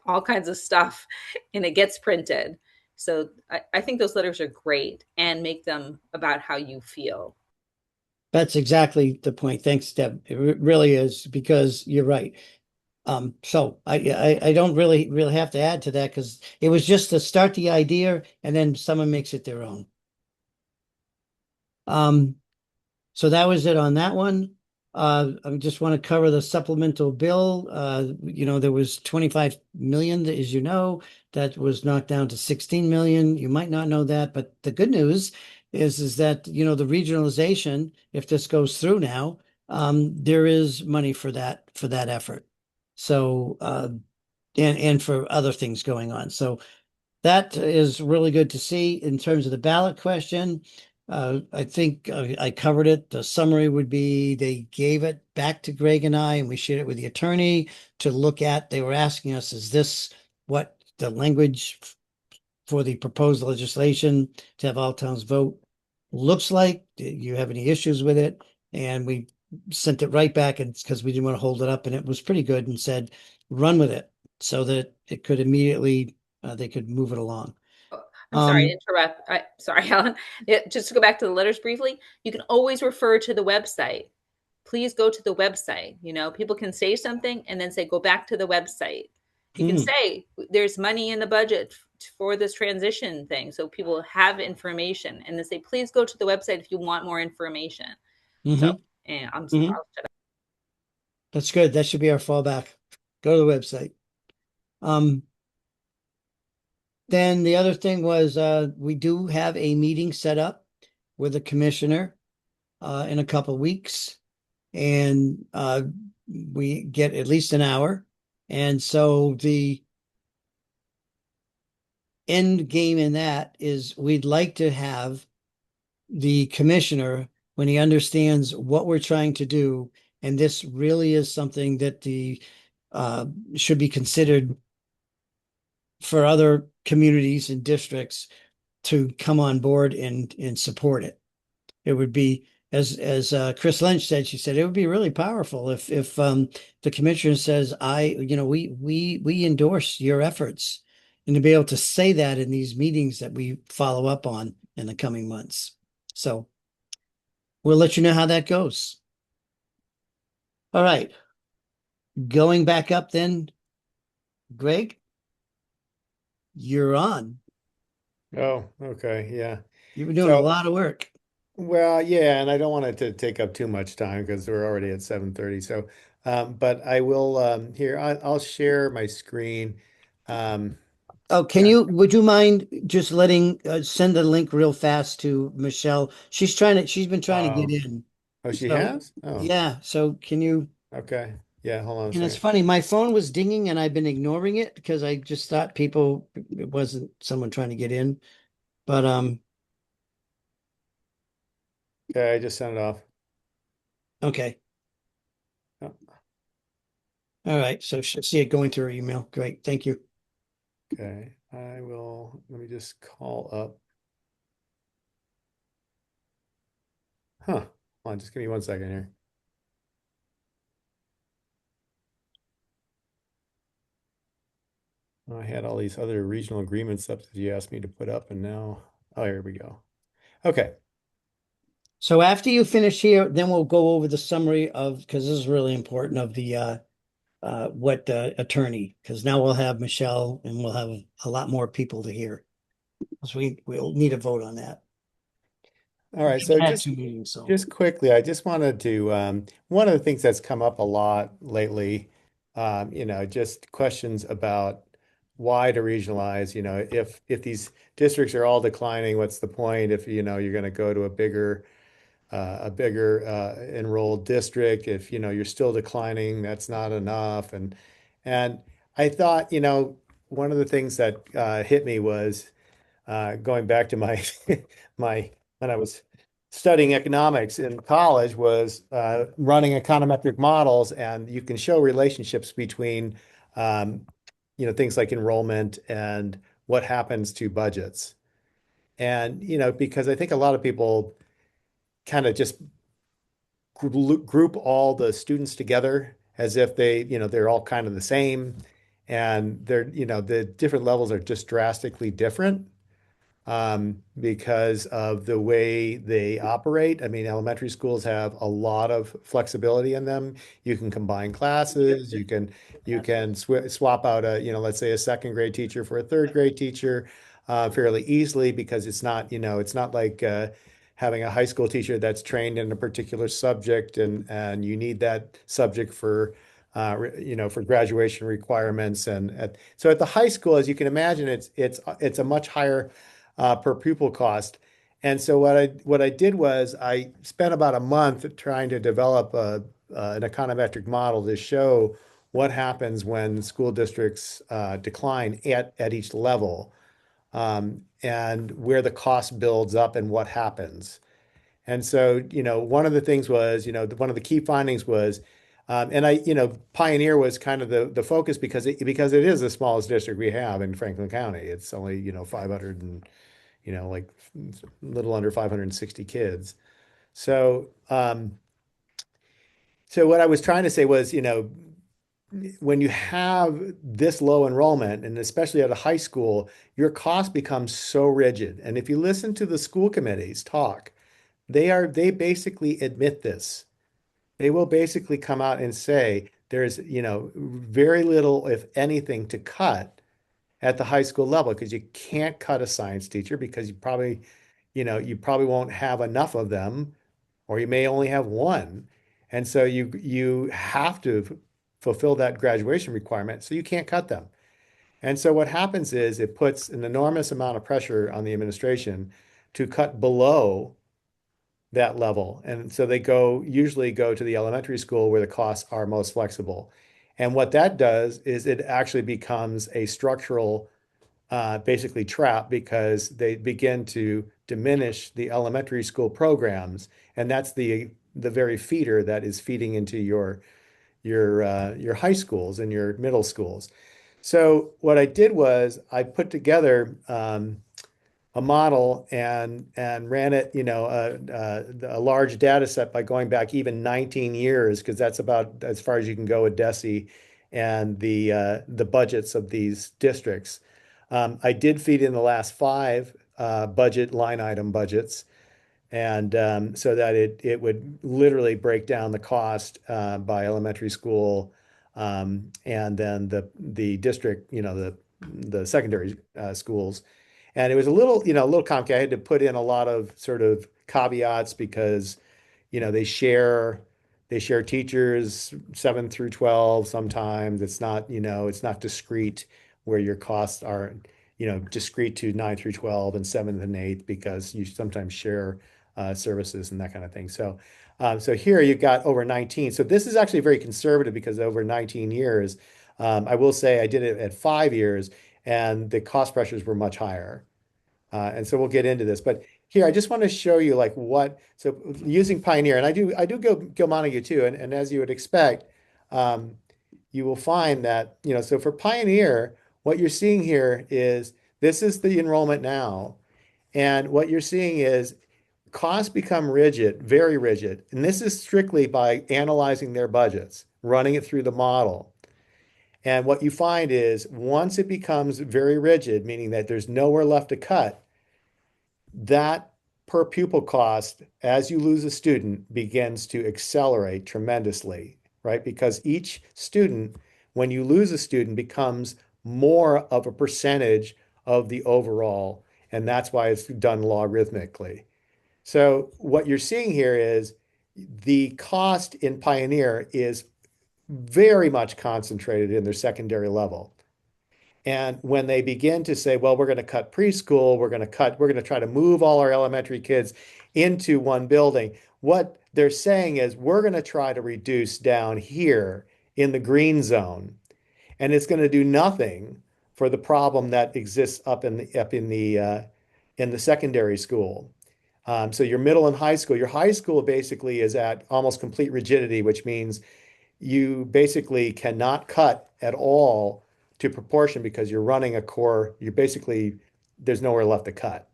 all kinds of stuff, and it gets printed. So I think those letters are great and make them about how you feel. That's exactly the point. Thanks, Deb. It really is because you're right. So I don't really have to add to that because it was just to start the idea and then someone makes it their own. Um, so that was it on that one. I just want to cover the supplemental bill. There was 25 million, as you know, that was knocked down to 16 million. You might not know that, but the good news is that, the regionalization, if this goes through now, there is money for that effort. So, and for other things going on. So that is really good to see in terms of the ballot question. I think I covered it. The summary would be they gave it back to Greg and I, and we shared it with the attorney to look at. They were asking us, is this what the language for the proposed legislation to have all towns vote looks like? Do you have any issues with it? And we sent it right back, and because we didn't want to hold it up, and it was pretty good, and said, run with it so that it could immediately they could move it along. I'm sorry to Um, interrupt. Sorry, Helen. Just to go back to the letters briefly, you can always refer to the website. Please go to the website. People can say something and then say, go back to the website. You can say there's money in the budget for this transition thing. So people have information and then say, please go to the website if you want more information. So, and I'll shut up. That's good. That should be our fallback. Go to the website. Then the other thing was we do have a meeting set up with the commissioner in a couple weeks, and we get at least an hour. And so the end game in that is we'd like to have the commissioner, when he understands what we're trying to do, and this really is something that the should be considered for other communities and districts to come on board and support it. It would be, as Chris Lynch said, she said it would be really powerful if the commissioner says, we endorse your efforts, and to be able to say that in these meetings that we follow up on in the coming months. So we'll let you know how that goes. All right. Going back up then, Greg, you're on. Oh, okay. Yeah. You've been doing a So, lot of work. well, yeah, and I don't want it to take up too much time because we're already at 7:30. So, but I will here I'll share my screen. Um, Oh, yeah. would you mind just letting, send the link real fast to Michelle? She's been trying to get Oh, in. oh, she So, has? Oh, yeah. So can you, okay. Yeah, hold on a and it's second. funny, my phone was dinging and I've been ignoring it because I just thought it wasn't someone trying to get in. But, Okay, I just sent it off. okay. Oh, All right. So she'll see it going through her email. Great. Thank you. okay, let me just call up. Huh. Hold on, just give me 1 second here. I had all these other regional agreements up that you asked me to put up, and now, oh, here we go. Okay. So after you finish here, then we'll go over the summary of, because this is really important, of the, what attorney, because now we'll have Michelle and we'll have a lot more people to hear. So we'll need a vote on that. All We right. haven't So had two meetings, so. just quickly, I just wanted to, one of the things that's come up a lot lately, just questions about why to regionalize, if these districts are all declining, what's the point if, you're going to go to a bigger enrolled district, if, you're still declining, that's not enough. And I thought, one of the things that hit me was going back to my, my, when I was studying economics in college was running econometric models, and you can show relationships between, um, things like enrollment and what happens to budgets. And, because I think a lot of people kind of just group all the students together as if they're all kind of the same, and the different levels are just drastically different because of the way they operate. I mean, elementary schools have a lot of flexibility in them. You can combine classes. You can swap out let's say a second grade teacher for a third grade teacher fairly easily because it's not like having a high school teacher that's trained in a particular subject and you need that subject for graduation requirements. So at the high school, as you can imagine, it's a much higher per pupil cost. And so what I did was I spent about a month trying to develop an econometric model to show what happens when school districts decline at each level, and where the cost builds up and what happens. And so, one of the things was, one of the key findings was, and Pioneer was kind of the focus because it is the smallest district we have in Franklin County. It's only, 500 and, like a little under 560 kids. So what I was trying to say was, when you have this low enrollment, and especially at a high school, your cost becomes so rigid. And if you listen to the school committees talk, they basically admit this. They will basically come out and say there's, very little, if anything, to cut at the high school level because you can't cut a science teacher because you probably won't have enough of them, or you may only have one. And so you have to fulfill that graduation requirement, so you can't cut them. And so what happens is it puts an enormous amount of pressure on the administration to cut below that level. And so they usually go to the elementary school where the costs are most flexible. And what that does is it actually becomes a structural basically trap because they begin to diminish the elementary school programs, and that's the very feeder that is feeding into your high schools and your middle schools. So what I did was I put together a model and ran it, a large data set by going back even 19 years, because that's about as far as you can go with DESE and the budgets of these districts. I did feed in the last five budget line item budgets, and so that it would literally break down the cost by elementary school, and then the district, the secondary schools. And it was a little complicated. I had to put in a lot of sort of caveats because, they share teachers 7 through 12 sometimes. It's not discrete where your costs are, discrete to 9 through 12 and 7th and 8th because you sometimes share services and that kind of thing. So here you've got over 19. So this is actually very conservative because over 19 years, I will say I did it at 5 years and the cost pressures were much higher. And so we'll get into this, but here I just want to show you like so using Pioneer, and I do go Gilmontague too, and as you would expect, you will find that, so for Pioneer, what you're seeing here is this is the enrollment now, and what you're seeing is costs become rigid, very rigid, and this is strictly by analyzing their budgets, running it through the model. And what you find is once it becomes very rigid, meaning that there's nowhere left to cut, that per pupil cost, as you lose a student, begins to accelerate tremendously, right? Because each student, when you lose a student, becomes more of a percentage of the overall, and that's why it's done logarithmically. So what you're seeing here is the cost in Pioneer is very much concentrated in their secondary level. And when they begin to say, well, we're going to cut preschool, we're going to try to move all our elementary kids into one building, what they're saying is we're going to try to reduce down here in the green zone. And it's going to do nothing for the problem that exists up in the secondary school. So your middle and your high school basically is at almost complete rigidity, which means you basically cannot cut at all to proportion because you're running a core, there's nowhere left to cut.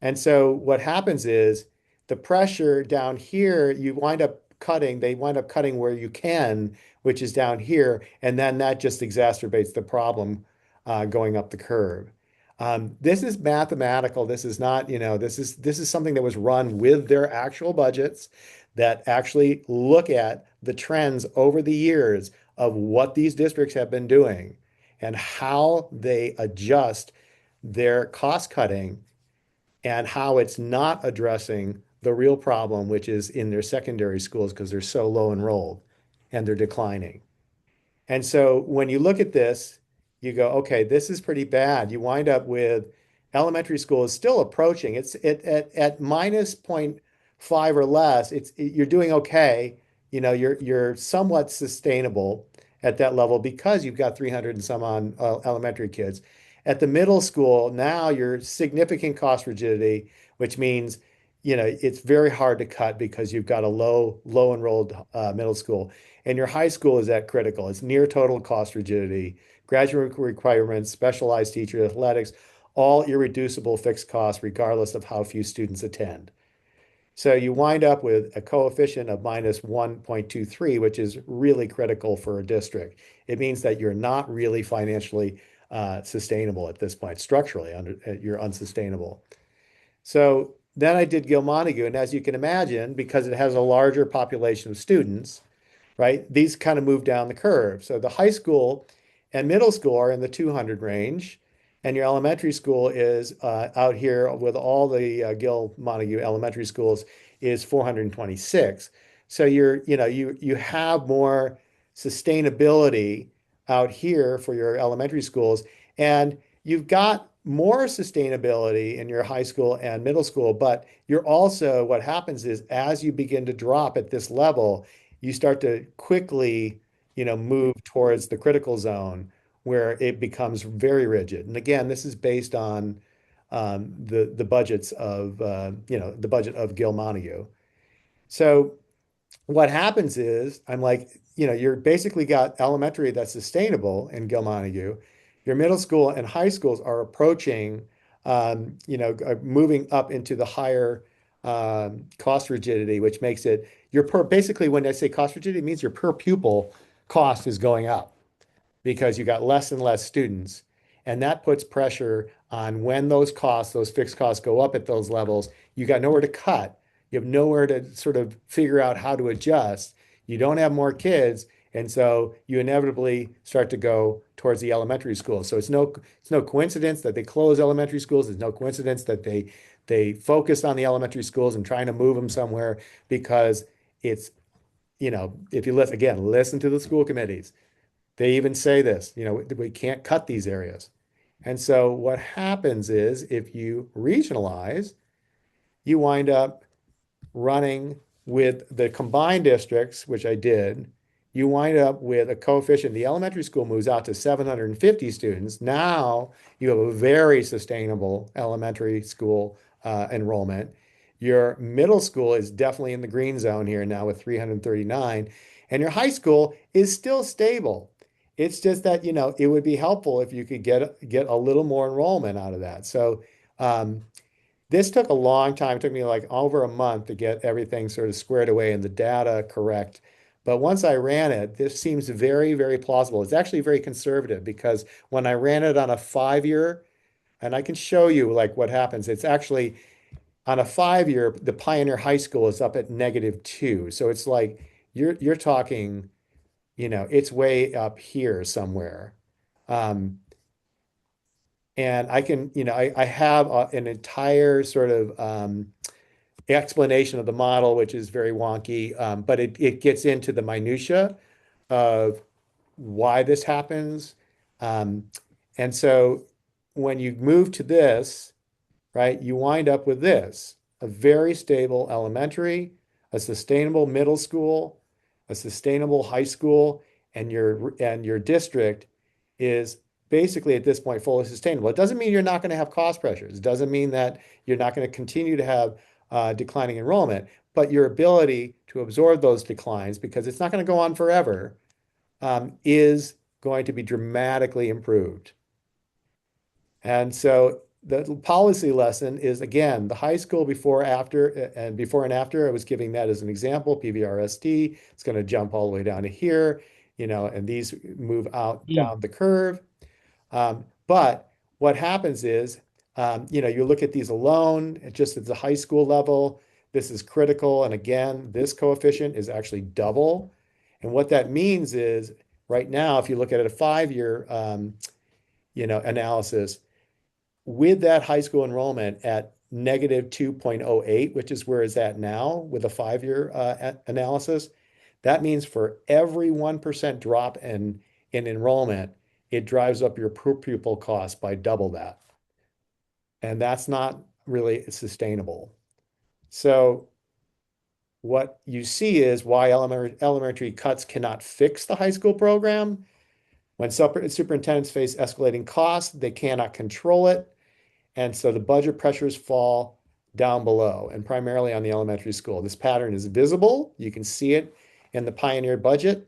And so what happens is the pressure down here, they wind up cutting where you can, which is down here. And then that just exacerbates the problem going up the curve. This is mathematical. This is not, this is something that was run with their actual budgets that actually look at the trends over the years of what these districts have been doing and how they adjust their cost cutting and how it's not addressing the real problem, which is in their secondary schools because they're so low enrolled and they're declining. And so when you look at this, you go, okay, this is pretty bad. You wind up with elementary school is still approaching. At minus 0.5 or less, you're doing okay. You're somewhat sustainable at that level because you've got 300 and some on elementary kids. At the middle school, now you're significant cost rigidity, which means it's very hard to cut because you've got a low enrolled middle school. And your high school is at critical. It's near total cost rigidity, graduate requirements, specialized teacher athletics, all irreducible fixed costs, regardless of how few students attend. So you wind up with a coefficient of minus 1.23, which is really critical for a district. It means that you're not really financially sustainable at this point. Structurally, you're unsustainable. So then I did Gilmontague, and as you can imagine, because it has a larger population of students, right? These kind of move down the curve. So the high school and middle school are in the 200 range, and your elementary school is out here with all the Gil Montague elementary schools is 426. So you have more sustainability out here for your elementary schools, and you've got more sustainability in your high school and middle school, but you're also, what happens is as you begin to drop at this level, you start to quickly, move towards the critical zone where it becomes very rigid. And again, this is based on the budgets of the budget of Gil Montague. So what happens is I'm like, you're basically got elementary that's sustainable in Gil Montague. Your middle school and high schools are approaching, moving up into the higher cost rigidity, which makes it basically when I say cost rigidity, it means your per pupil cost is going up because you got less and less students. And that puts pressure on when those fixed costs go up at those levels, you got nowhere to cut. You have nowhere to sort of figure out how to adjust. You don't have more kids. And so you inevitably start to go towards the elementary schools. So it's no coincidence that they close elementary schools. It's no coincidence that they focus on the elementary schools and trying to move them somewhere because it's, if you listen to the school committees, they even say this, we can't cut these areas. And so what happens is if you regionalize, you wind up running with the combined districts, which I did, you wind up with a coefficient. The elementary school moves out to 750 students. Now you have a very sustainable elementary school enrollment. Your middle school is definitely in the green zone here now with 339, and your high school is still stable. It's just that, it would be helpful if you could get a little more enrollment out of that. So this took a long time. It took me like over a month to get everything sort of squared away and the data correct. But once I ran it, this seems very, very plausible. It's actually very conservative because when I ran it on a 5-year, and I can show you like what happens, it's actually on a 5-year, the Pioneer High School is up at -2. So it's like you're talking, it's way up here somewhere. And I can, I have an entire sort of explanation of the model, which is very wonky, but it gets into the minutia of why this happens. And so when you move to this, right, you wind up with this, a very stable elementary, a sustainable middle school, a sustainable high school, and your district is basically at this point fully sustainable. It doesn't mean you're not going to have cost pressures. It doesn't mean that you're not going to continue to have declining enrollment, but your ability to absorb those declines, because it's not going to go on forever, is going to be dramatically improved. And so the policy lesson is, again, the high school before, after, and before and after. I was giving that as an example, PVRSD. It's going to jump all the way down to here, and these move out down the curve. But what happens is, you look at these alone, just at the high school level, this is critical. And again, this coefficient is actually double. And what that means is, right now, if you look at a 5-year, analysis, with that high school enrollment at negative 2.08, which is where it's at now with a 5-year analysis, that means for every 1% drop in enrollment, it drives up your per pupil cost by double that. And that's not really sustainable. So what you see is why elementary cuts cannot fix the high school program. When superintendents face escalating costs, they cannot control it. And so the budget pressures fall down below, and primarily on the elementary school. This pattern is visible. You can see it in the Pioneer budget.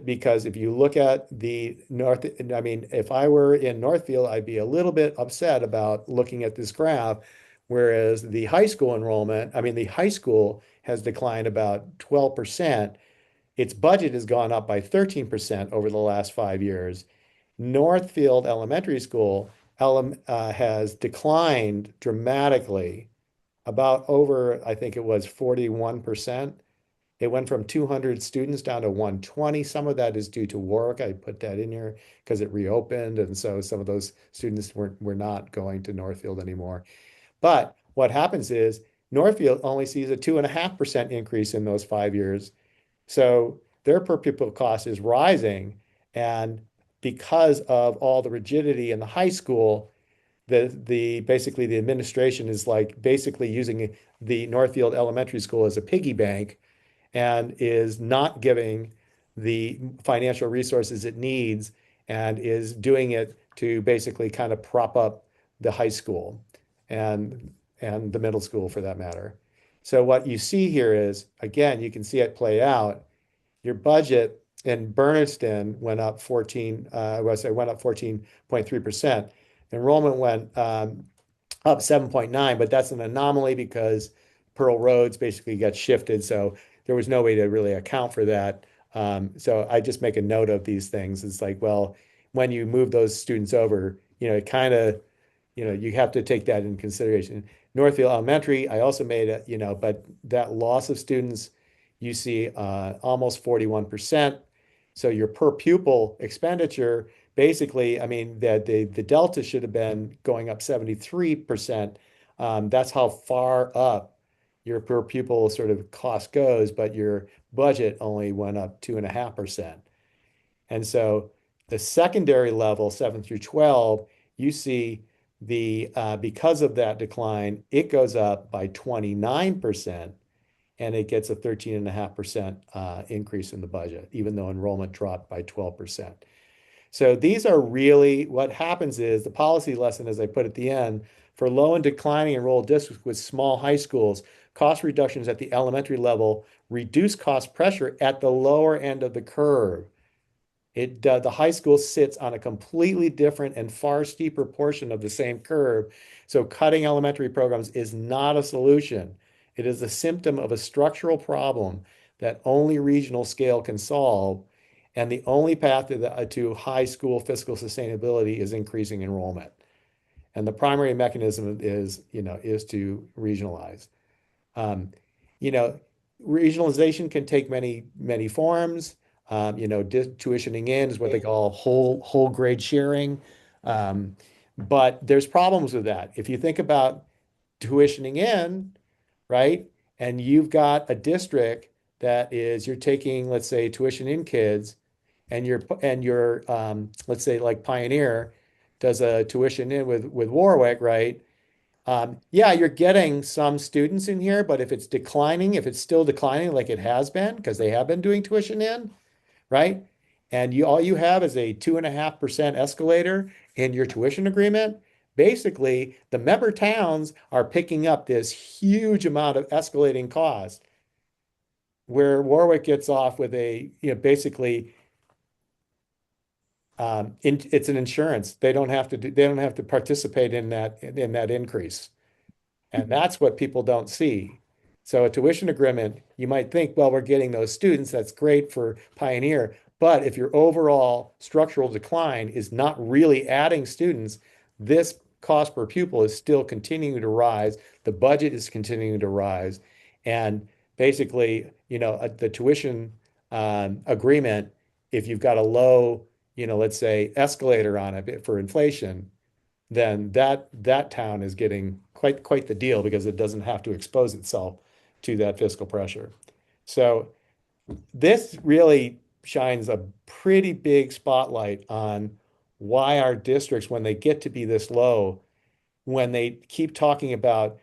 Because if you look at the North, I mean, if I were in Northfield, I'd be a little bit upset about looking at this graph, whereas the high school enrollment, the high school has declined about 12%. Its budget has gone up by 13% over the last 5 years. Northfield Elementary School has declined dramatically, about over, I think it was 41%. It went from 200 students down to 120. Some of that is due to work. I put that in here because it reopened. And so some of those students were not going to Northfield anymore. But what happens is Northfield only sees a 2.5% increase in those 5 years. So their per pupil cost is rising. And because of all the rigidity in the high school, basically the administration is like basically using the Northfield Elementary School as a piggy bank, and is not giving the financial resources it needs, and is doing it to basically kind of prop up the high school and the middle school for that matter. So what you see here is, again, you can see it play out. Your budget in Bernardston went up 14.3%. Enrollment went up 7.9, but that's an anomaly because Pearl Roads basically got shifted. So there was no way to really account for that. So I just make a note of these things. It's like, well, when you move those students over, it kind of, you have to take that in consideration. Northfield Elementary, I also made it, but that loss of students, you see almost 41%. So your per pupil expenditure, basically, the delta should have been going up 73%. That's how far up your per pupil sort of cost goes, but your budget only went up 2.5%. And so the secondary level, 7 through 12, you see because of that decline, it goes up by 29%, and it gets a 13.5% increase in the budget, even though enrollment dropped by 12%. So these are really, what happens is the policy lesson, as I put at the end, for low and declining enrolled districts with small high schools, cost reductions at the elementary level reduce cost pressure at the lower end of the curve. The high school sits on a completely different and far steeper portion of the same curve. So cutting elementary programs is not a solution. It is a symptom of a structural problem that only regional scale can solve. And the only path to high school fiscal sustainability is increasing enrollment. And the primary mechanism is to regionalize. Regionalization can take many forms. Tuitioning in is what they call whole grade sharing. But there's problems with that. If you think about tuitioning in, right, and you've got a district that you're taking, let's say, tuition in kids, and you're let's say like Pioneer does a tuition in with Warwick, right? Yeah, you're getting some students in here, but if it's still declining like it has been, because they have been doing tuition in, right? and all you have is a 2.5% escalator in your tuition agreement, basically the member towns are picking up this huge amount of escalating cost, where Warwick gets off with a, basically it's an insurance. They don't have to participate in that increase. And that's what people don't see. So a tuition agreement, you might think, well, we're getting those students. That's great for Pioneer. But if your overall structural decline is not really adding students, this cost per pupil is still continuing to rise. The budget is continuing to rise. And basically, the tuition agreement, if you've got a low, let's say escalator on it for inflation, then that town is getting quite the deal because it doesn't have to expose itself to that fiscal pressure. So this really shines a pretty big spotlight on why our districts, when they get to be this low, when they keep talking about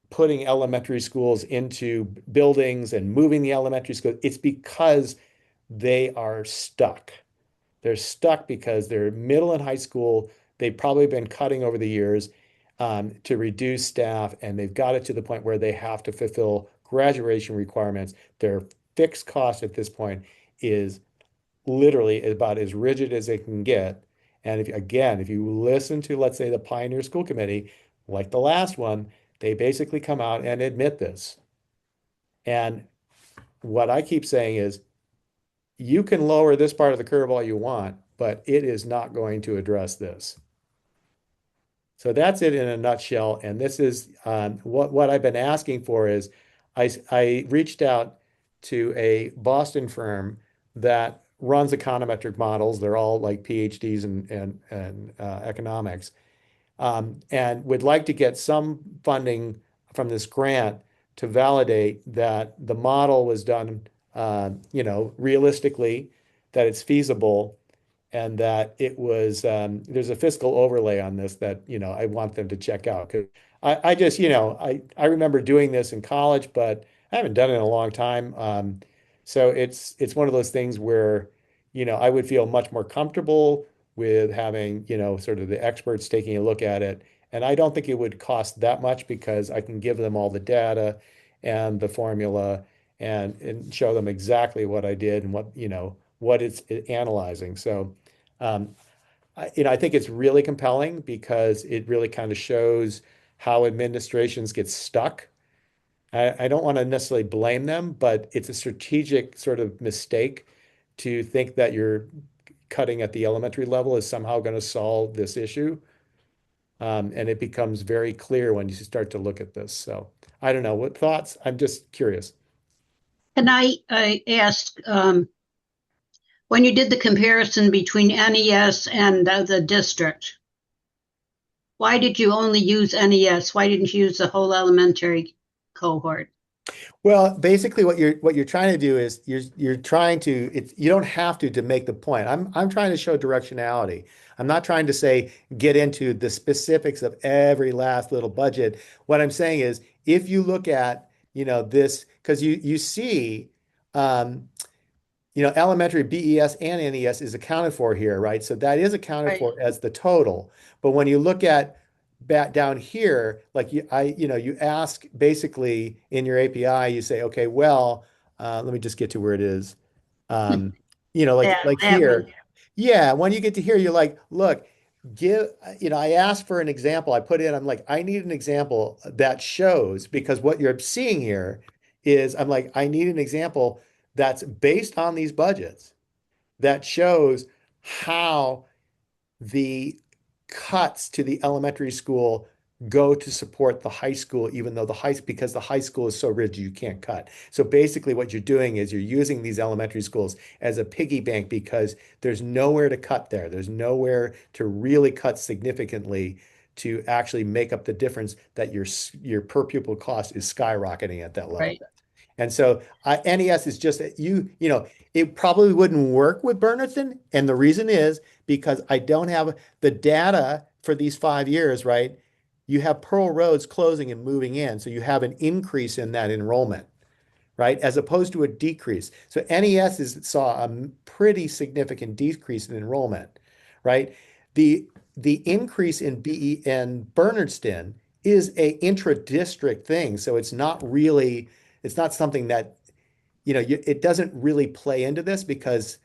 putting elementary schools into buildings and moving the elementary school, it's because they are stuck. They're stuck because they're middle and high school. They've probably been cutting over the years to reduce staff, and they've got it to the point where they have to fulfill graduation requirements. Their fixed cost at this point is literally about as rigid as they can get. And if you listen to, let's say, the Pioneer School Committee, like the last one, they basically come out and admit this. And what I keep saying is, you can lower this part of the curve all you want, but it is not going to address this. So that's it in a nutshell. And this is what I've been asking for is I reached out to a Boston firm that runs econometric models. They're all like PhDs in economics, and would like to get some funding from this grant to validate that the model was done, realistically, that it's feasible, and that it was, there's a fiscal overlay on this that, I want them to check out. Because I just, I remember doing this in college, but I haven't done it in a long time. So it's one of those things where, I would feel much more comfortable with having, sort of the experts taking a look at it. And I don't think it would cost that much because I can give them all the data and the formula and show them exactly what I did and what it's analyzing. So, I think it's really compelling because it really kind of shows how administrations get stuck. I don't want to necessarily blame them, but it's a strategic sort of mistake to think that you're cutting at the elementary level is somehow going to solve this issue. And it becomes very clear when you start to look at this. So I don't know. What thoughts? I'm just curious. Can I ask, when you did the comparison between NES and the district, why did you only use NES? Why didn't you use the whole elementary cohort? Well, basically what you're trying to do is you're trying to, you don't have to make the point. I'm trying to show directionality. I'm not trying to say get into the specifics of every last little budget. What I'm saying is if you look at, this, because you see elementary BES and NES is accounted for here, right? So that is accounted for as the total. But when you look at back down here, like you ask basically in your API, you say, okay, well, let me just get to where it is. Like here. Yeah, when you get to here, you're like, look, I asked for an example. I'm like, I need an example that shows, because what you're seeing here is I'm like, I need an example that's based on these budgets that shows how the cuts to the elementary school go to support the high school, even though because the high school is so rigid, you can't cut. So basically what you're doing is you're using these elementary schools as a piggy bank because there's nowhere to cut there. There's nowhere to really cut significantly to actually make up the difference that your per pupil cost is skyrocketing at that level. Right. And so NES is just it probably wouldn't work with Burnerton. And the reason is because I don't have the data for these 5 years, right? You have Pearl Roads closing and moving in. So you have an increase in that enrollment, right? As opposed to a decrease. So saw a pretty significant decrease in enrollment, right? The increase in BE and Bernardston is a intra-district thing. So it's not something that, it doesn't really play into this because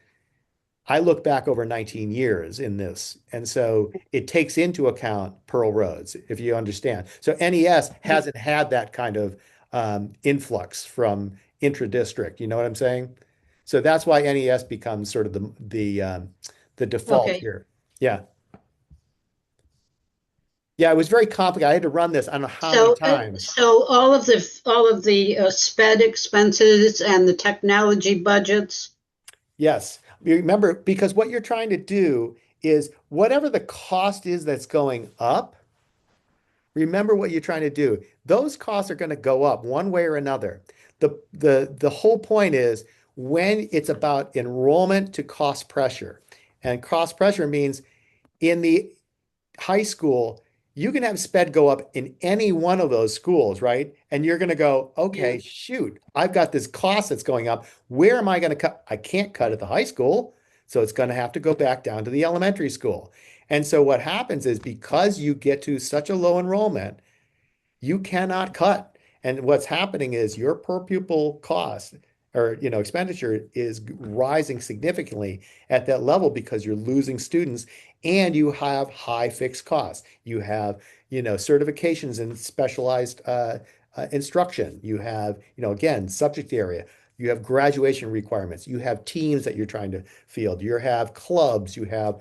I look back over 19 years in this. And so it takes into account Pearl Roads, if you understand. So NES hasn't had that kind of influx from intra-district. You know what I'm saying? So that's why NES becomes sort of the default Okay. here. Yeah. Yeah, it was very complicated. I had to run this I don't know how many So, times. so all of the sped expenses and the technology budgets. Yes. Remember, because what you're trying to do is whatever the cost is that's going up, remember what you're trying to do. Those costs are going to go up one way or another. The whole point is when it's about enrollment to cost pressure. And cost pressure means in the high school, you can have sped go up in any one of those schools, right? And you're going to go, Yeah. okay, shoot, I've got this cost that's going up. Where am I going to cut? I can't cut at the high school. So it's going to have to go back down to the elementary school. And so what happens is because you get to such a low enrollment, you cannot cut. And what's happening is your per pupil cost or expenditure is rising significantly at that level because you're losing students and you have high fixed costs. You have certifications in specialized instruction. You have again subject area. You have graduation requirements. You have teams that you're trying to field. You have clubs. You have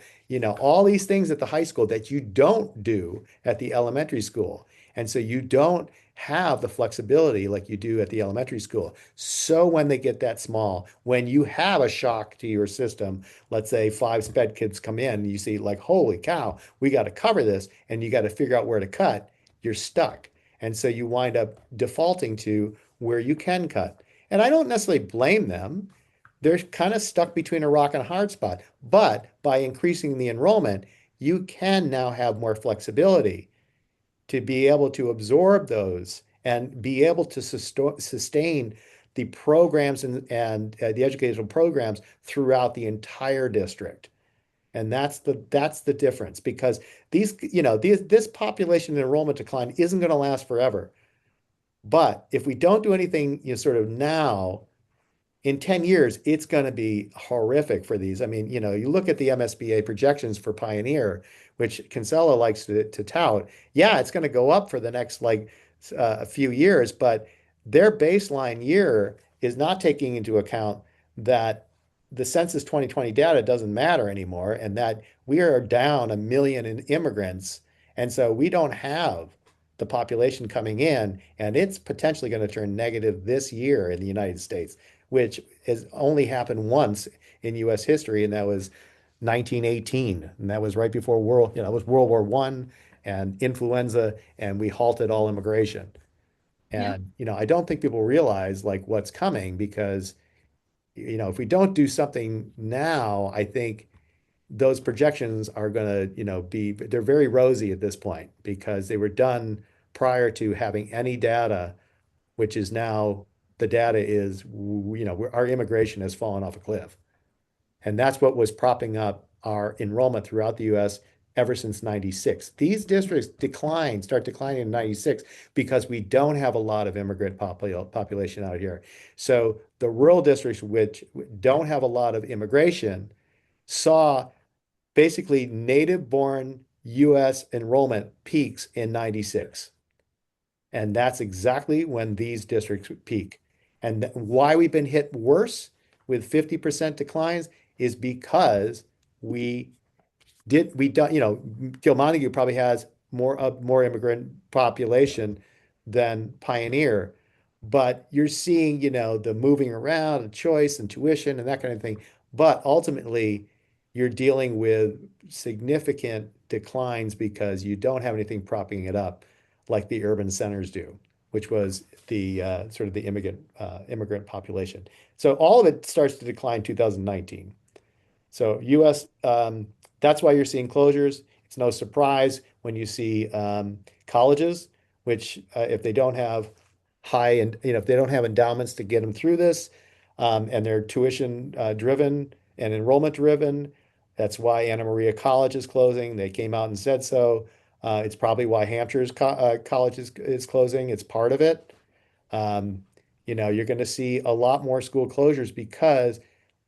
all these things at the high school that you don't do at the elementary school. And so you don't have the flexibility like you do at the elementary school. So when they get that small, when you have a shock to your system, let's say 5 sped kids come in, you see like, holy cow, we got to cover this, and you got to figure out where to cut, you're stuck. And so you wind up defaulting to where you can cut. And I don't necessarily blame them. They're kind of stuck between a rock and a hard spot. But by increasing the enrollment, you can now have more flexibility to be able to absorb those and be able to sustain the programs and the educational programs throughout the entire district. And that's the difference because this population enrollment decline isn't going to last forever. But if we don't do anything, sort of now, in 10 years, it's going to be horrific for these. I mean, you look at the MSBA projections for Pioneer, which Kinsella likes to tout. Yeah, it's going to go up for the next a few years, but their baseline year is not taking into account that the Census 2020 data doesn't matter anymore and that we are down 1 million in immigrants. And so we don't have the population coming in, and it's potentially going to turn negative this year in the United States, which has only happened once in U.S. history, and that was 1918, and that was right before it was World War I and influenza, and we halted all immigration. Yeah. And I don't think people realize like what's coming because if we don't do something now, I think those projections are going to they're very rosy at this point because they were done prior to having any data, which is now the data is, our immigration has fallen off a cliff. And that's what was propping up our enrollment throughout the US ever since 96. These districts start declining in 96 because we don't have a lot of immigrant population out here. So the rural districts, which don't have a lot of immigration, saw basically native born US enrollment peaks in 96. And that's exactly when these districts peak. And why we've been hit worse with 50% declines is because we don't, Gil Montague probably has more immigrant population than Pioneer, but you're seeing, the moving around and choice and tuition and that kind of thing. But ultimately, you're dealing with significant declines because you don't have anything propping it up like the urban centers do, which was the sort of the immigrant population. So all of it starts to decline 2019. So U.S. That's why you're seeing closures. It's no surprise when you see colleges, which if they don't have high, and if they don't have endowments to get them through this, and they're tuition driven and enrollment driven, that's why Anna Maria College is closing. They came out and said so. It's probably why Hampshire's college is closing. It's part of it. Um, you're going to see a lot more school closures because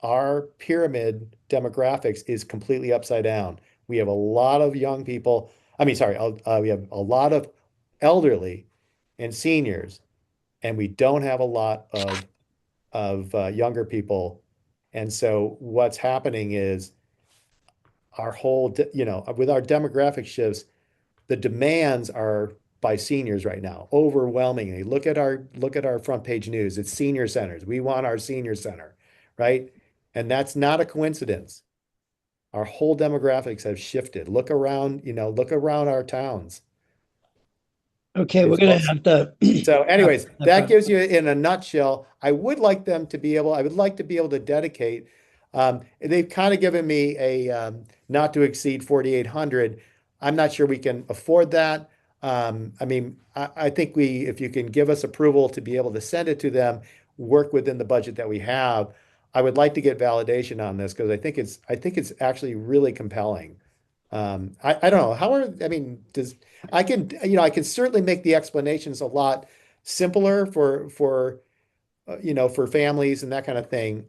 our pyramid demographics is completely upside down. We have a lot of young people. I mean, sorry, we have a lot of elderly and seniors, and we don't have a lot of younger people. And so what's happening is our whole, with our demographic shifts, the demands are by seniors right now, overwhelmingly. Look at our front page news. It's senior centers. We want our senior center, right? And that's not a coincidence. Our whole demographics have shifted. Look around our towns. Okay, we're It's gonna most- have to. So anyways, wrap that up. gives you in a nutshell. I would like to be able to dedicate. They've kind of given me a not to exceed 4,800. I'm not sure we can afford that. I mean, I think if you can give us approval to be able to send it to them, work within the budget that we have. I would like to get validation on this because I think it's actually really compelling. I don't know. I mean, I can certainly make the explanations a lot simpler for families and that kind of thing.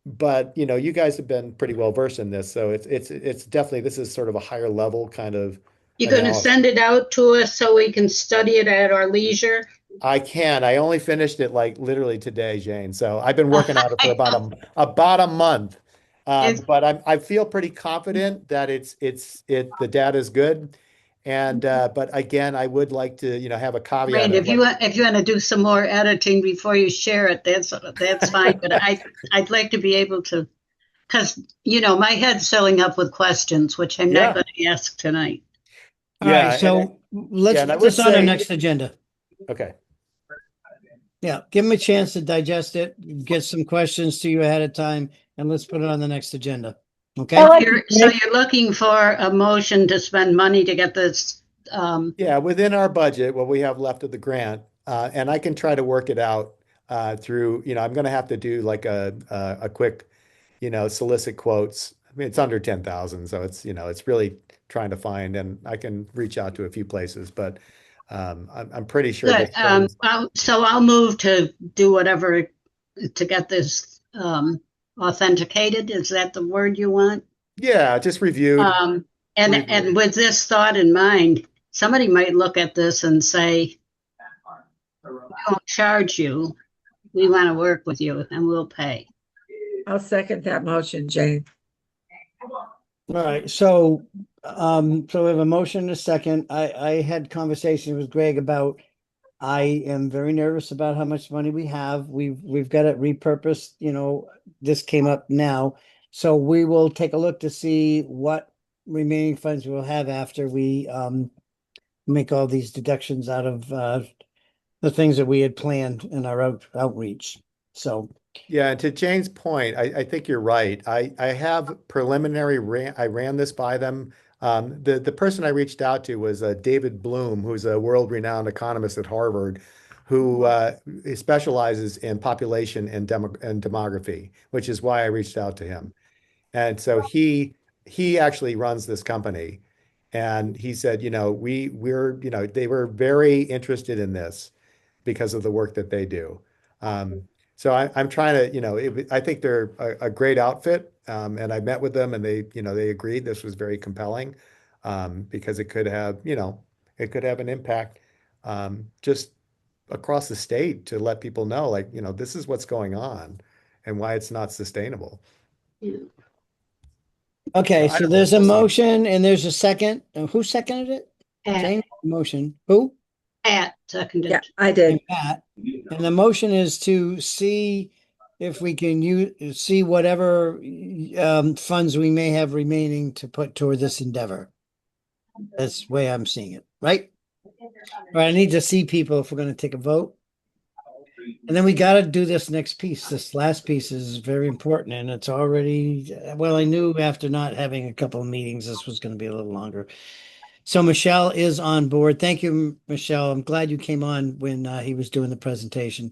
But you guys have been pretty well versed in this, so it's definitely, this is sort of a higher level kind of You're going to analysis. send it out to us so we can study it at our leisure? I can. I only finished it like literally today, Jane. So I've been working on it for about a month. It's But I feel pretty confident that the data is good. And but again, I would like to, have a caveat great. of like, If you want to do some more editing before you share it, that's fine. But I'd like to be able to, because my head's filling up with questions, which I'm not yeah, going to ask tonight. All right, yeah, so let's and I put would this on our say, next agenda. okay. Yeah, give them a chance to digest it, get some questions to you ahead of time, and let's put it on the next agenda. Okay? I like So you're looking for a motion to spend money to get this, Yeah, within our budget, what we have left of the grant, and I can try to work it out through, I'm going to have to do like a quick, solicit quotes. I mean, it's under 10,000, so it's really trying to find, and I can reach out to a few places, but I'm pretty sure good. this shows. So I'll move to do whatever to get this authenticated. Is that the word you want? Yeah, just reviewed. And with this thought in mind, somebody might look at this and say, we won't charge you. We want to work with you and we'll pay. I'll second that motion, Jane. All right, so we have a motion and a second. I had conversations with Greg about, I am very nervous about how much money we have. We've got it repurposed, this came up now. So we will take a look to see what remaining funds we'll have after we make all these deductions out of the things that we had planned in our outreach. So Yeah, and to Jane's point, I think you're right. I have I ran this by them. The person I reached out to was David Bloom, who's a world-renowned economist at Harvard, who specializes in population and demography, which is why I reached out to him. And so he actually runs this company, and he said, they were very interested in this because of the work that they do. So I'm trying to, I think they're a great outfit. And I met with them, and they agreed this was very compelling, because it could have an impact, just across the state to let people know, like, this is what's going on and why it's not sustainable. okay, So I so don't know. there's a We'll see. motion and there's a second. Who seconded it? Pat, Jane, motion. Who? seconded. Yeah, I did. And Pat. And the motion is to see if we can see whatever funds we may have remaining to put toward this endeavor. That's the way I'm seeing it, right? All right, I need to see people if we're going to take a vote. And then we got to do this next piece. This last piece is very important, and it's already, well, I knew after not having a couple of meetings, this was going to be a little longer. So Michelle is on board. Thank you, Michelle. I'm glad you came on when he was doing the presentation.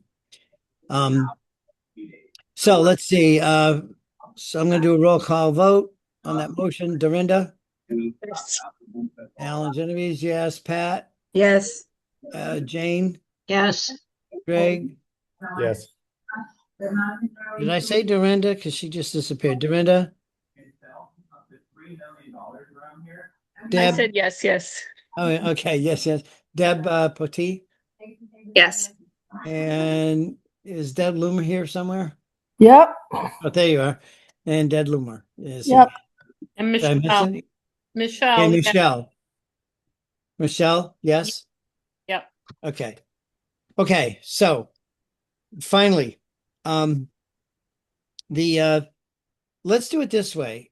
So let's see. So I'm going to do a roll call vote on that motion. Dorinda, Yes. Alan, Genevieve, yes. Pat, Yes. Jane, Yes, Greg. Yes. Did I say Dorinda? Because she just disappeared. Dorinda, I Deb. said yes, yes. Oh, okay. Yes, yes. Deb Potee. Yes. And is Deb Loomer here somewhere? Yep, Oh, there you are. And Deb Loomer is yep. here. And Did I miss Michelle, any? Michelle, And yeah, Michelle. Michelle, yes? yep. Okay. Okay. So finally, the let's do it this way.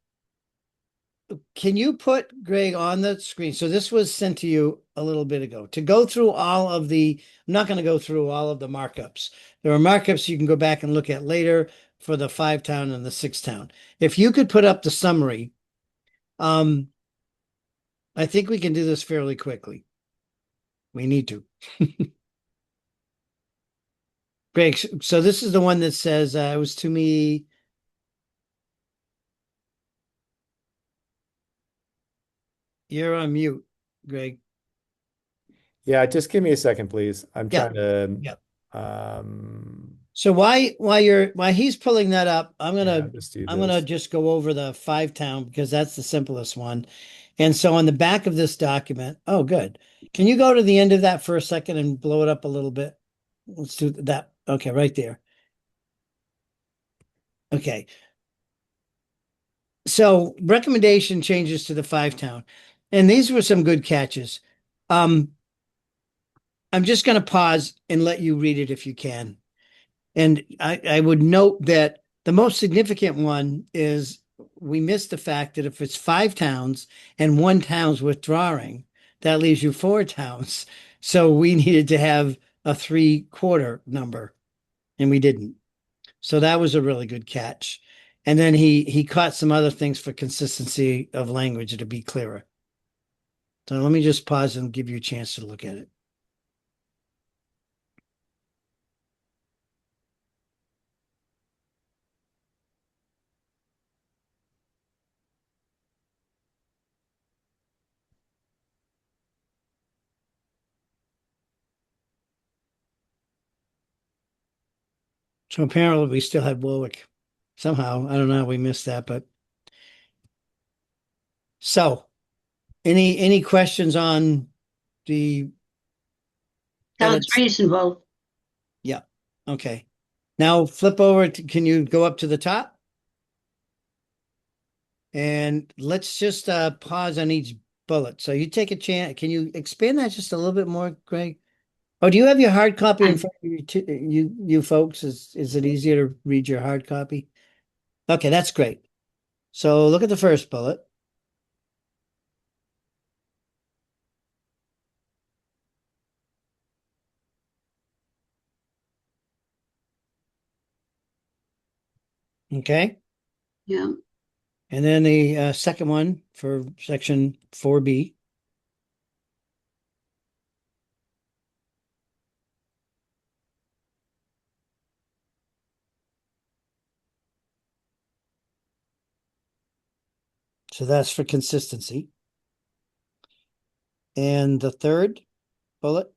Can you put Greg on the screen? So this was sent to you a little bit ago to go through all of the, I'm not going to go through all of the markups. There are markups you can go back and look at later for the 5-town and the 6-town. If you could put up the summary, I think we can do this fairly quickly. We need to. Greg, so this is the one that says it was to me. You're on mute, Greg. Yeah, just give me a second, please. I'm Yeah. trying to Yeah. um So while he's pulling that up, I'm yeah, gonna just do I'm gonna this. just go over the 5-town because that's the simplest one. And so on the back of this document, oh good. Can you go to the end of that for a second and blow it up a little bit? Let's do that. Okay, right there. Okay. So recommendation changes to the 5-town. And these were some good catches. I'm just gonna pause and let you read it if you can. And I would note that the most significant one is we missed the fact that if it's 5 towns and 1 town's withdrawing, that leaves you 4 towns. So we needed to have a 3/4 number, and we didn't. So that was a really good catch. And then he caught some other things for consistency of language to be clearer. So let me just pause and give you a chance to look at it. So apparently we still had Warwick. Somehow, I don't know how we missed that, but so any questions on the sounds edits? reasonable. Yeah. Okay. Now flip over to, can you go up to the top? And let's just pause on each bullet. So you take a chance. Can you expand that just a little bit more, Greg? Oh, do you have your hard copy in front of you folks? Is it easier to read your hard copy? Okay, that's great. So look at the first bullet. Okay. Yeah, And then the second one for section 4B. So that's for consistency. And the third bullet.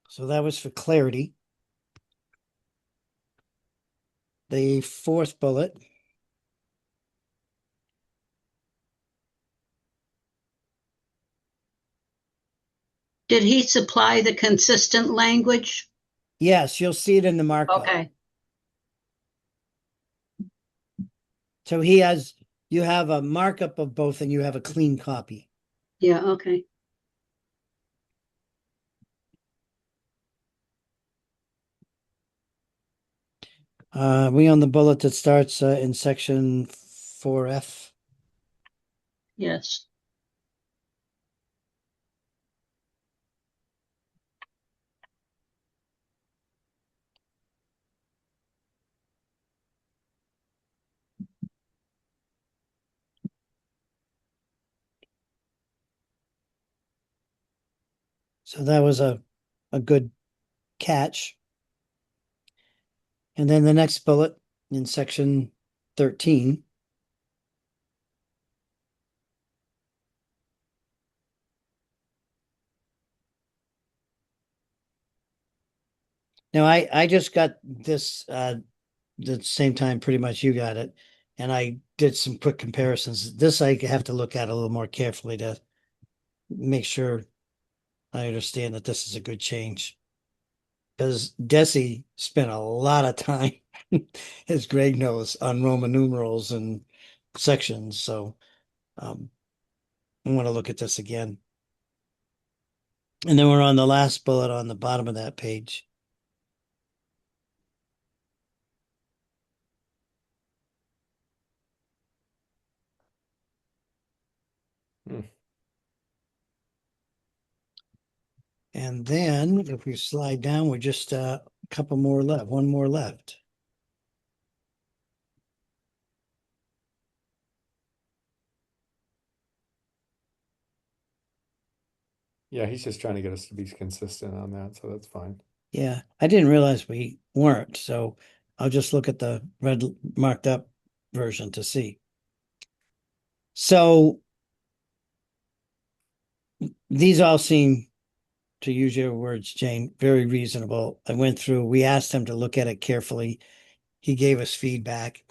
So that was for clarity. The fourth bullet. did he supply the consistent language? Yes, you'll see it in the markup. Okay, So you have a markup of both and you have a clean copy. yeah, okay. We on the bullet that starts in section 4F. Yes, So that was a good catch. And then the next bullet in section 13. Now I just got this the same time pretty much you got it, and I did some quick comparisons. This I have to look at a little more carefully to make sure I understand that this is a good change. Because Desi spent a lot of time, as Greg knows, on Roman numerals and sections. So I want to look at this again. And then we're on the last bullet on the bottom of that page. Hmm. And then if we slide down, we're just a couple more left, one more left. Yeah, he's just trying to get us to be consistent on that, so that's fine. Yeah, I didn't realize we weren't, so I'll just look at the red marked up version to see. So these all seem, to use your words, Jane, very reasonable. I went through, we asked him to look at it carefully. He gave us feedback.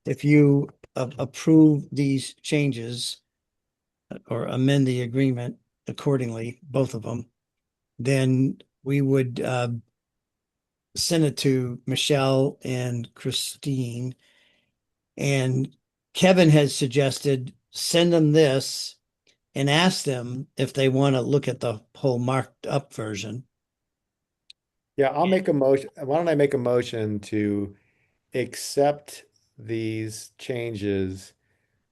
If you approve these changes or amend the agreement accordingly, both of them, then we would send it to Michelle and Christine. And Kevin has suggested send them this and ask them if they want to look at the whole marked up version. Yeah, I'll make a motion. Why don't I make a motion to accept these changes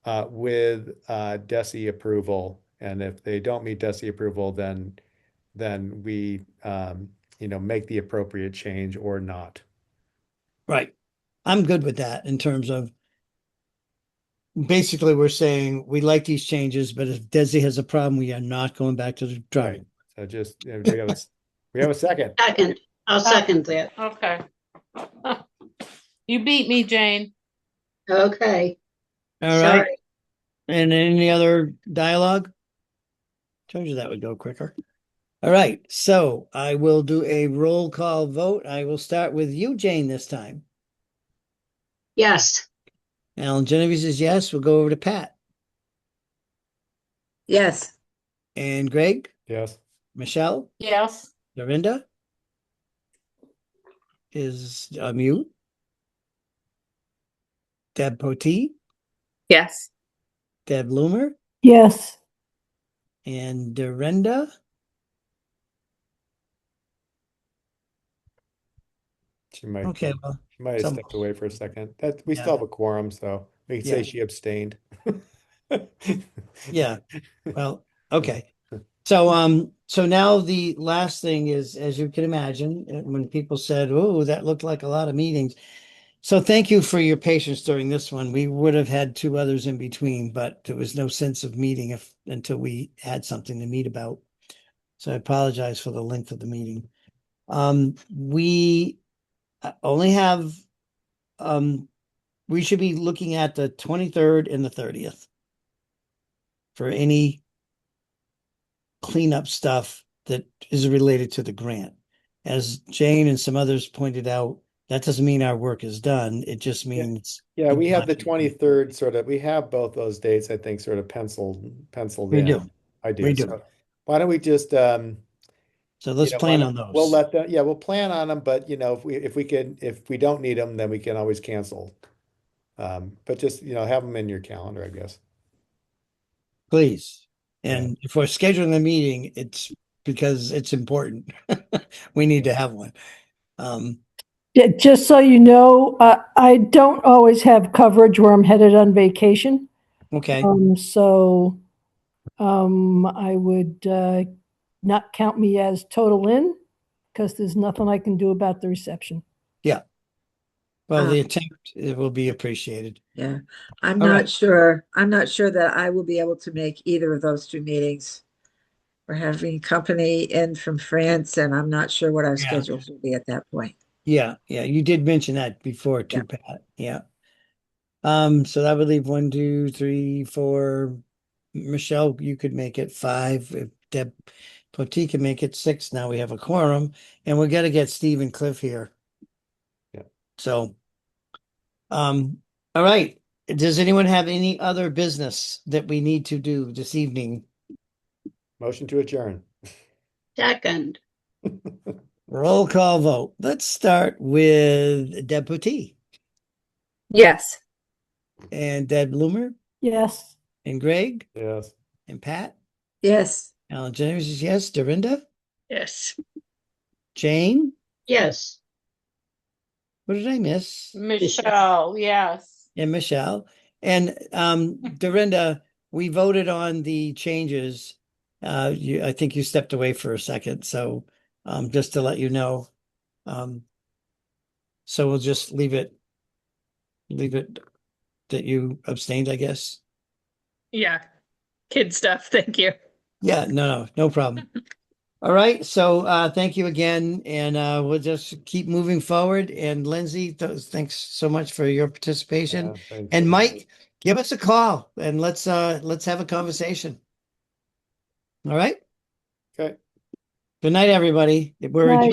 with DESI approval, and if they don't meet DESI approval, then we make the appropriate change or not. Right. I'm good with that in terms of basically we're saying we like these changes, but if Desi has a problem, we are not going back to the drawing. So just we have a second. Second, I'll second that. Okay. You beat me, Jane. Okay, All right. sorry. And any other dialogue? Told you that would go quicker. All right. So I will do a roll call vote. I will start with you, Jane, this time. Yes, Alan Genevieve says yes. We'll go over to Pat Yes. and Greg, Yes. Michelle, Yes. Dorinda is mute. Deb Potee, Yes. Deb Loomer, Yes. and Dorinda. She might Okay, well, she might have some- stepped away for a second. That we Yeah. still have a quorum, so we can say Yeah. she abstained. yeah. Well, okay. So now the last thing is, as you can imagine, when people said, "Oh, that looked like a lot of meetings." So thank you for your patience during this one. We would have had two others in between, but there was no sense of meeting until we had something to meet about. So I apologize for the length of the meeting. We only have, we should be looking at the 23rd and the 30th for any cleanup stuff that is related to the grant. As Jane and some others pointed out, that doesn't mean our work is done. It just means Yeah, we have the budget. 23rd we have both those dates, I think, sort of penciled We in. do. I do. We do. So why don't we just So let's plan on we'll those. we'll plan on them, but if we don't need them, then we can always cancel. But just have them in your calendar, I guess. Please. And if we're scheduling a meeting, it's because it's important. We need to have one. Yeah, just so you know, I don't always have coverage where I'm headed on vacation. Okay. So I would not count me as total in because there's nothing I can do about the reception. Yeah. Well, the attempt, it will be appreciated. Yeah. I'm All not right. sure. I'm not sure that I will be able to make either of those two meetings. We're having company in from France, and I'm not sure what our Yeah. schedules will be at that point. Yeah, you did mention that before too, Pat. Yeah. So that would leave 1, 2, 3, 4. Michelle, you could make it 5. If Deb Potee can make it 6, now we have a quorum, and we got to get Steve and Cliff here. Yeah. So, all right. Does anyone have any other business that we need to do this evening? Motion to adjourn. Second, Roll call vote. Let's start with Deb Potee Yes. and Deb Bloomer Yes. and Greg Yes. and Pat. Yes. Alan Jennings is yes. Dorinda? Yes. Jane? yes. What did I miss? Michelle, yes. And Michelle. And Dorinda, we voted on the changes. I think you stepped away for a second, so just to let you know. So we'll just leave it that you abstained, I guess. Yeah. Kid stuff. Thank you. Yeah, no problem. All right, so thank you again, and we'll just keep moving forward. And Lindsay, thanks so much for your participation. Yeah, thanks. And Mike, give us a call and let's have a conversation. All right. Okay. Good night, everybody. We're Night. adjourned.